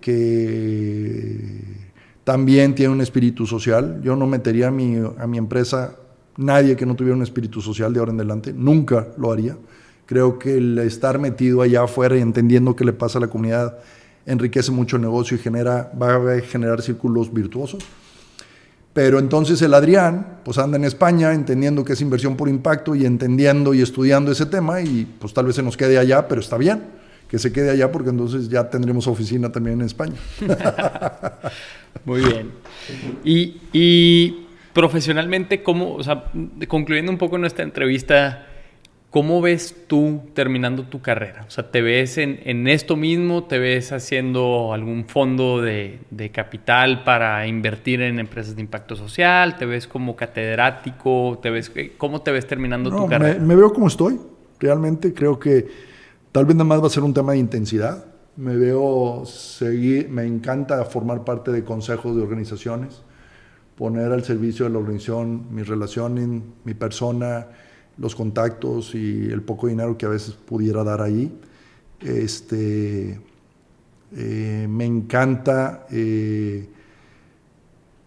[SPEAKER 1] también tienen un espíritu social. Yo no metería a mi empresa nadie que no tuviera un espíritu social de ahora en adelante, nunca lo haría. Creo que el estar metido allá afuera y entendiendo qué le pasa a la comunidad enriquece mucho el negocio y va a generar círculos virtuosos. Pero entonces el Adrián pues anda en España entendiendo que es inversión por impacto y entendiendo y estudiando ese tema y pues tal vez se nos quede allá, pero está bien que se quede allá porque entonces ya tendremos oficina también en España.
[SPEAKER 2] Muy bien. Y profesionalmente, ¿cómo, o sea, concluyendo un poco nuestra entrevista, ¿cómo ves tú terminando tu carrera? O sea, ¿te ves en esto mismo? ¿Te ves haciendo algún fondo de capital para invertir en empresas de impacto social? ¿Te ves como catedrático? ¿Cómo te ves terminando tu carrera?
[SPEAKER 1] Me veo como estoy. Realmente creo que tal vez nada más va a ser un tema de intensidad. Me encanta formar parte de consejos de organizaciones, poner al servicio de la organización mis relaciones, mi persona, los contactos y el poco dinero que a veces pudiera dar ahí. Me encanta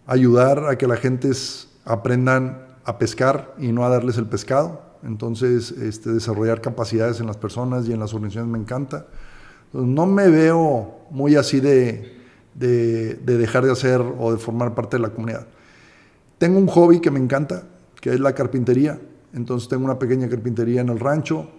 [SPEAKER 1] ayudar a que la gente aprendan a pescar y no a darles el pescado. Entonces, desarrollar capacidades en las personas y en las organizaciones me encanta. Entonces, no me veo muy así de dejar de hacer o de formar parte de la comunidad. Tengo un hobby que me encanta, que es la carpintería. Entonces tengo una pequeña carpintería en el rancho.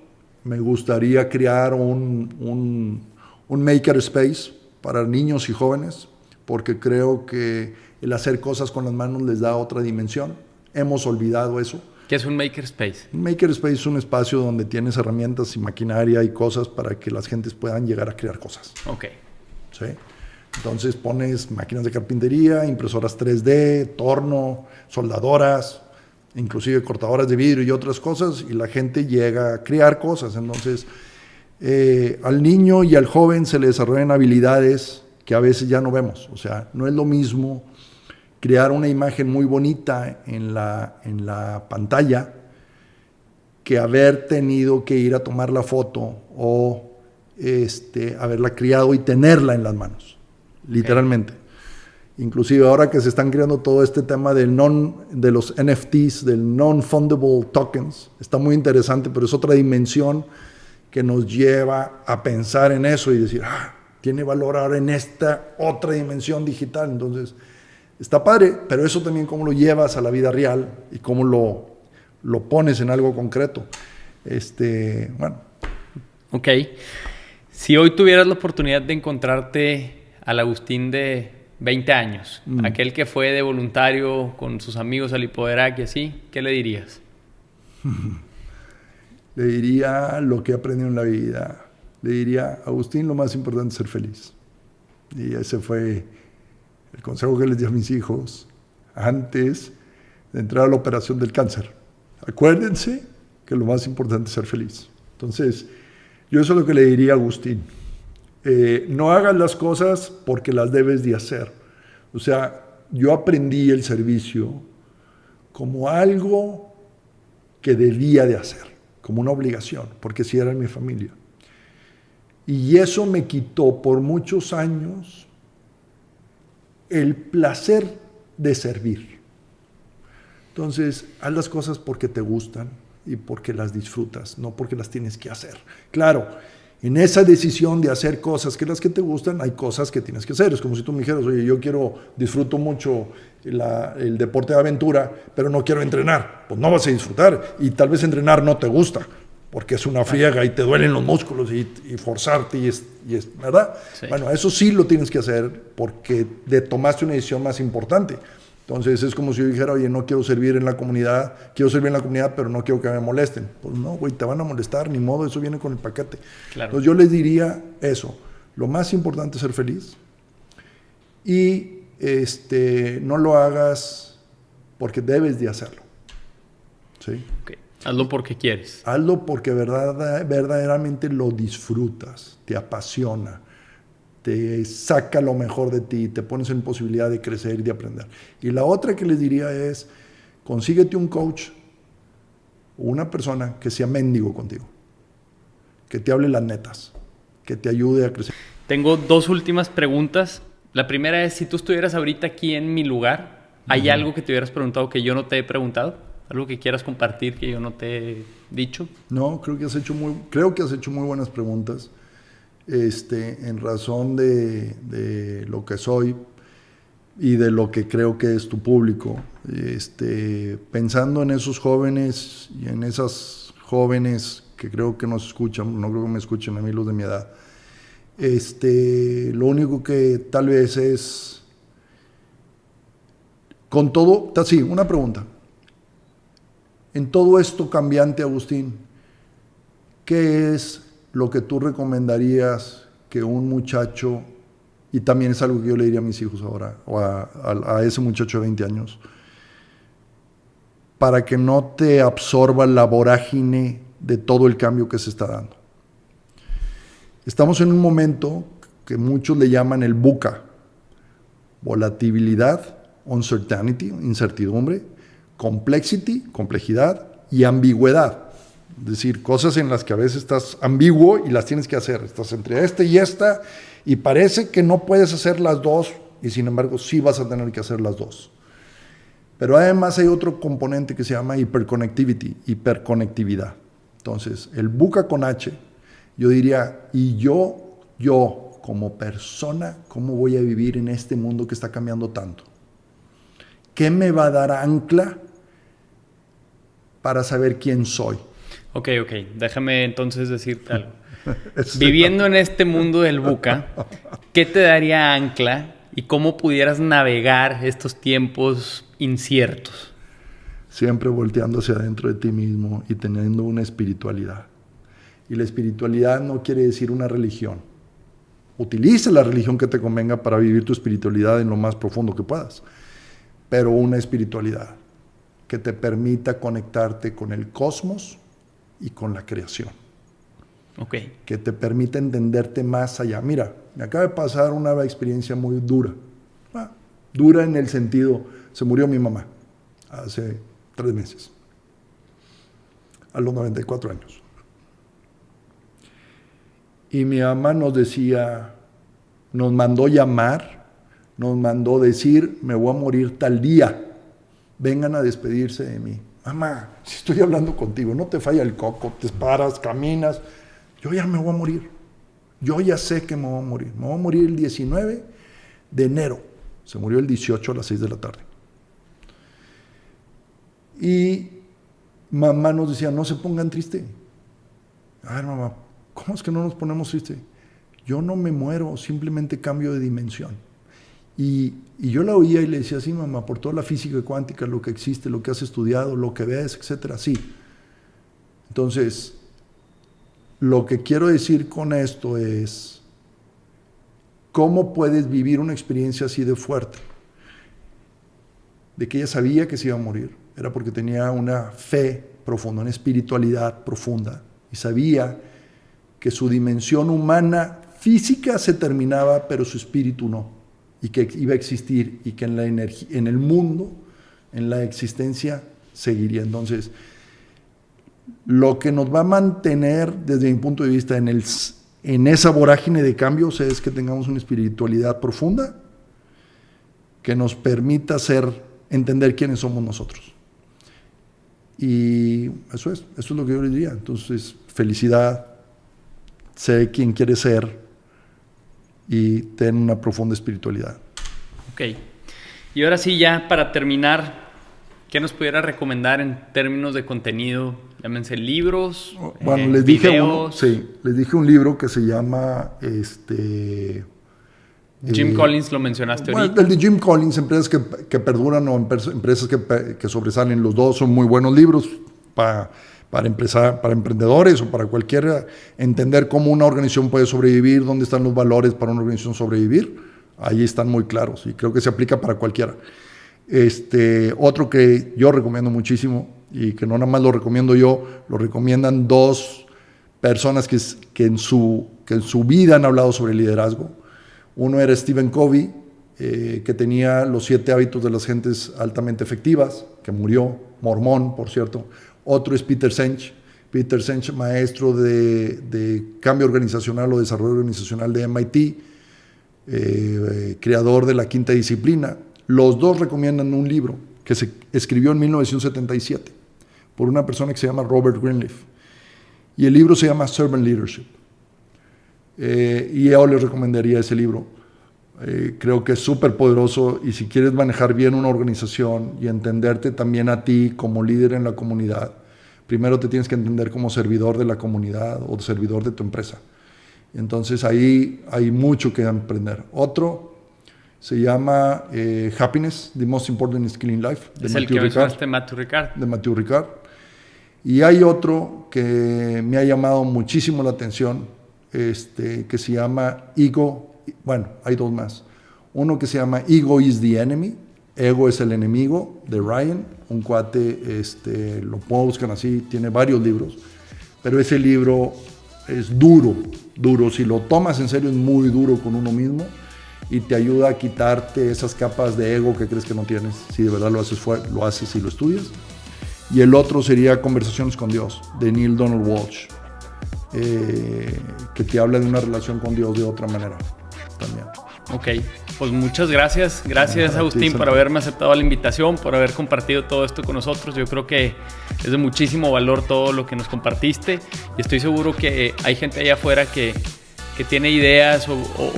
[SPEAKER 1] Me gustaría crear un maker space para niños y jóvenes, porque creo que el hacer cosas con las manos les da otra dimensión. Hemos olvidado eso.
[SPEAKER 2] ¿Qué es un maker space?
[SPEAKER 1] Un maker space es un espacio donde tienes herramientas y maquinaria y cosas para que las gentes puedan llegar a crear cosas.
[SPEAKER 2] Ok.
[SPEAKER 1] ¿Sí? Entonces pones máquinas de carpintería, impresoras 3D, torno, soldadoras, inclusive cortadoras de vidrio y otras cosas, y la gente llega a crear cosas. Entonces, al niño y al joven se le desarrollan habilidades que a veces ya no vemos. O sea, no es lo mismo crear una imagen muy bonita en la pantalla que haber tenido que ir a tomar la foto o haberla criado y tenerla en las manos, literalmente. Inclusive ahora que se están creando todo este tema de los NFTs, del Non-Fundable Tokens, está muy interesante, pero es otra dimensión que nos lleva a pensar en eso y decir, tiene valor ahora en esta otra dimensión digital. Entonces, está padre, pero eso también cómo lo llevas a la vida real y cómo lo pones en algo concreto. Bueno.
[SPEAKER 2] Ok. Si hoy tuvieras la oportunidad de encontrarte al Agustín de 20 años, aquel que fue de voluntario con sus amigos al Hipoderac y así, ¿qué le dirías?
[SPEAKER 1] Le diría lo que he aprendido en la vida. Le diría, Agustín, lo más importante es ser feliz. Y ese fue el consejo que les di a mis hijos antes de entrar a la operación del cáncer. Acuérdense que lo más importante es ser feliz. Entonces, yo eso es lo que le diría a Agustín. No hagas las cosas porque las debes de hacer. O sea, yo aprendí el servicio como algo que debía de hacer, como una obligación, porque si era en mi familia. Y eso me quitó por muchos años el placer de servir. Entonces, haz las cosas porque te gustan y porque las disfrutas, no porque las tienes que hacer. Claro, en esa decisión de hacer cosas que las que te gustan, hay cosas que tienes que hacer. Es como si tú me dijeras, oye, disfruto mucho el deporte de aventura, pero no quiero entrenar. Pues no vas a disfrutar y tal vez entrenar no te gusta, porque es una friega y te duelen los músculos y forzarte y es ¿verdad? Sí. Bueno, eso sí lo tienes que hacer porque tomaste una decisión más importante. Entonces es como si yo dijera, oye, no quiero servir en la comunidad, quiero servir en la comunidad, pero no quiero que me molesten. Pues no, güey, te van a molestar, ni modo, eso viene con el paquete. Claro. Entonces yo les diría eso, lo más importante es ser feliz y no lo hagas porque debes de hacerlo. ¿Sí?
[SPEAKER 2] Okay. Hazlo porque quieres.
[SPEAKER 1] Hazlo porque verdaderamente lo disfrutas, te apasiona, te saca lo mejor de ti, te pones en posibilidad de crecer y de aprender. Y la otra que les diría es, consíguete un coach o una persona que sea mendigo contigo, que te hable las netas, que te ayude a crecer.
[SPEAKER 2] Tengo dos últimas preguntas. La primera es, si tú estuvieras ahorita aquí en mi lugar, ¿hay algo que te hubieras preguntado que yo no te he preguntado? ¿Algo que quieras compartir que yo no te he dicho?
[SPEAKER 1] No, creo que has hecho muy buenas preguntas. En razón de lo que soy y de lo que creo que es tu público, pensando en esos jóvenes y en esas jóvenes que creo que nos escuchan, no creo que me escuchen a mí los de mi edad, lo único que tal vez es, con todo, sí, una pregunta. En todo esto cambiante, Agustín, ¿qué es lo que tú recomendarías que un muchacho, y también es algo que yo le diría a mis hijos ahora, o a ese muchacho de 20 años, para que no te absorba la vorágine de todo el cambio que se está dando? Estamos en un momento que muchos le llaman el VUCA: volatilidad, uncertainty, incertidumbre, complexity, complejidad, y ambigüedad. Es decir, cosas en las que a veces estás ambiguo y las tienes que hacer. Estás entre y esta y parece que no puedes hacer las dos y sin embargo sí vas a tener que hacer las dos. Pero además hay otro componente que se llama hiperconectividad. Entonces, el VUCA con H, yo diría, y yo como persona, ¿cómo voy a vivir en este mundo que está cambiando tanto? ¿Qué me va a dar ancla para saber quién soy?
[SPEAKER 2] Ok. Déjame entonces decirte algo. Viviendo en este mundo del VUCA, ¿qué te daría ancla y cómo pudieras navegar estos tiempos inciertos?
[SPEAKER 1] Siempre volteando hacia adentro de ti mismo y teniendo una espiritualidad. Y la espiritualidad no quiere decir una religión. Utiliza la religión que te convenga para vivir tu espiritualidad en lo más profundo que puedas. Pero una espiritualidad. que te permita conectarte con el cosmos y con la creación.
[SPEAKER 2] Okay.
[SPEAKER 1] Que te permita entenderte más allá. Mira, me acaba de pasar una experiencia muy dura. Dura en el sentido, se murió mi mamá hace 3 meses, a los 94 años. Y mi mamá nos decía, nos mandó llamar, nos mandó decir, me voy a morir tal día, vengan a despedirse de mí. Mamá, si estoy hablando contigo, no te falla el coco, te paras, caminas, yo ya me voy a morir. Yo ya sé que me voy a morir. Me voy a morir el 19 de enero. Se murió el 18 a las 6 de la tarde. Y mamá nos decía, no se pongan tristes. A ver, mamá, ¿cómo es que no nos ponemos tristes? Yo no me muero, simplemente cambio de dimensión. Y yo la oía y le decía, sí, mamá, por toda la física cuántica, lo que existe, lo que has estudiado, lo que ves, etcétera, sí. Entonces, lo que quiero decir con esto es, ¿cómo puedes vivir una experiencia así de fuerte? De que ella sabía que se iba a morir. Era porque tenía una fe profunda, una espiritualidad profunda. Y sabía que su dimensión humana física se terminaba, pero su espíritu no. Y que iba a existir y que en la energía, en el mundo, en la existencia, seguiría. Entonces, lo que nos va a mantener, desde mi punto de vista, en esa vorágine de cambios es que tengamos una espiritualidad profunda que nos permita entender quiénes somos nosotros. Y eso es lo que yo les diría. Entonces, felicidad, sé quién quieres ser y ten una profunda espiritualidad.
[SPEAKER 2] Ok. Y ahora sí, ya para terminar, ¿qué nos pudiera recomendar en términos de contenido? Llámense libros,
[SPEAKER 1] bueno, les
[SPEAKER 2] videos.
[SPEAKER 1] Les dije un libro que se llama
[SPEAKER 2] Jim Collins, lo mencionaste ahorita.
[SPEAKER 1] El de Jim Collins, Empresas que perduran o empresas que sobresalen. Los dos son muy buenos libros para emprendedores o para cualquiera. Entender cómo una organización puede sobrevivir, dónde están los valores para una organización sobrevivir. Ahí están muy claros y creo que se aplica para cualquiera. Otro que yo recomiendo muchísimo y que no nada más lo recomiendo yo, lo recomiendan 2 personas que en su vida han hablado sobre liderazgo. Uno era Stephen Covey, que tenía los 7 hábitos de las gentes altamente efectivas, que murió, mormón, por cierto. Otro es Peter Senge, maestro de cambio organizacional o desarrollo organizacional de MIT, creador de la quinta disciplina. Los 2 recomiendan un libro que se escribió en 1977 por una persona que se llama Robert Greenleaf. Y el libro se llama Servant Leadership. Y yo les recomendaría ese libro. Creo que es súper poderoso y si quieres manejar bien una organización y entenderte también a ti como líder en la comunidad, primero te tienes que entender como servidor de la comunidad o servidor de tu empresa. Entonces ahí hay mucho que aprender. Otro se llama Happiness, The Most Important Skill in Life,
[SPEAKER 2] de Matthew Ricard.
[SPEAKER 1] De Matthew Ricard. Y hay otro que me ha llamado muchísimo la atención, que se llama Ego. Bueno, hay 2 más. Uno que se llama Ego is the Enemy, Ego es el enemigo, de Ryan, un cuate, lo puedo buscar así, tiene varios libros, pero ese libro es duro, si lo tomas en serio es muy duro con uno mismo y te ayuda a quitarte esas capas de ego que crees que no tienes, si de verdad lo haces y lo estudias. Y el otro sería Conversaciones con Dios, de Neil Donald Walsh, que te habla de una relación con Dios de otra manera también.
[SPEAKER 2] Ok, pues muchas gracias. Gracias, Agustín, por haberme aceptado la invitación, por haber compartido todo esto con nosotros. Yo creo que es de muchísimo valor todo lo que nos compartiste y estoy seguro que hay gente allá afuera que tiene ideas o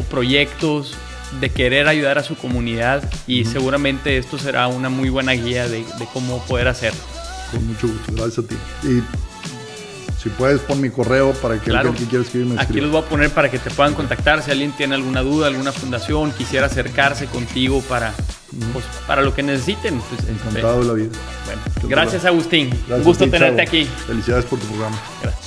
[SPEAKER 2] proyectos de querer ayudar a su comunidad y seguramente esto será una muy buena guía de cómo poder hacerlo.
[SPEAKER 1] Con mucho gusto, gracias a ti. Y si puedes, pon mi correo para que
[SPEAKER 2] claro,
[SPEAKER 1] alguien que quiera escribirme escriba.
[SPEAKER 2] Aquí los voy a poner para que te puedan contactar. Si alguien tiene alguna duda, alguna fundación, quisiera acercarse contigo para lo que necesiten. Pues,
[SPEAKER 1] encantado de la vida.
[SPEAKER 2] Bueno, gracias, Agustín.
[SPEAKER 1] Gracias,
[SPEAKER 2] un gusto tenerte aquí.
[SPEAKER 1] Felicidades por tu programa.
[SPEAKER 2] Gracias.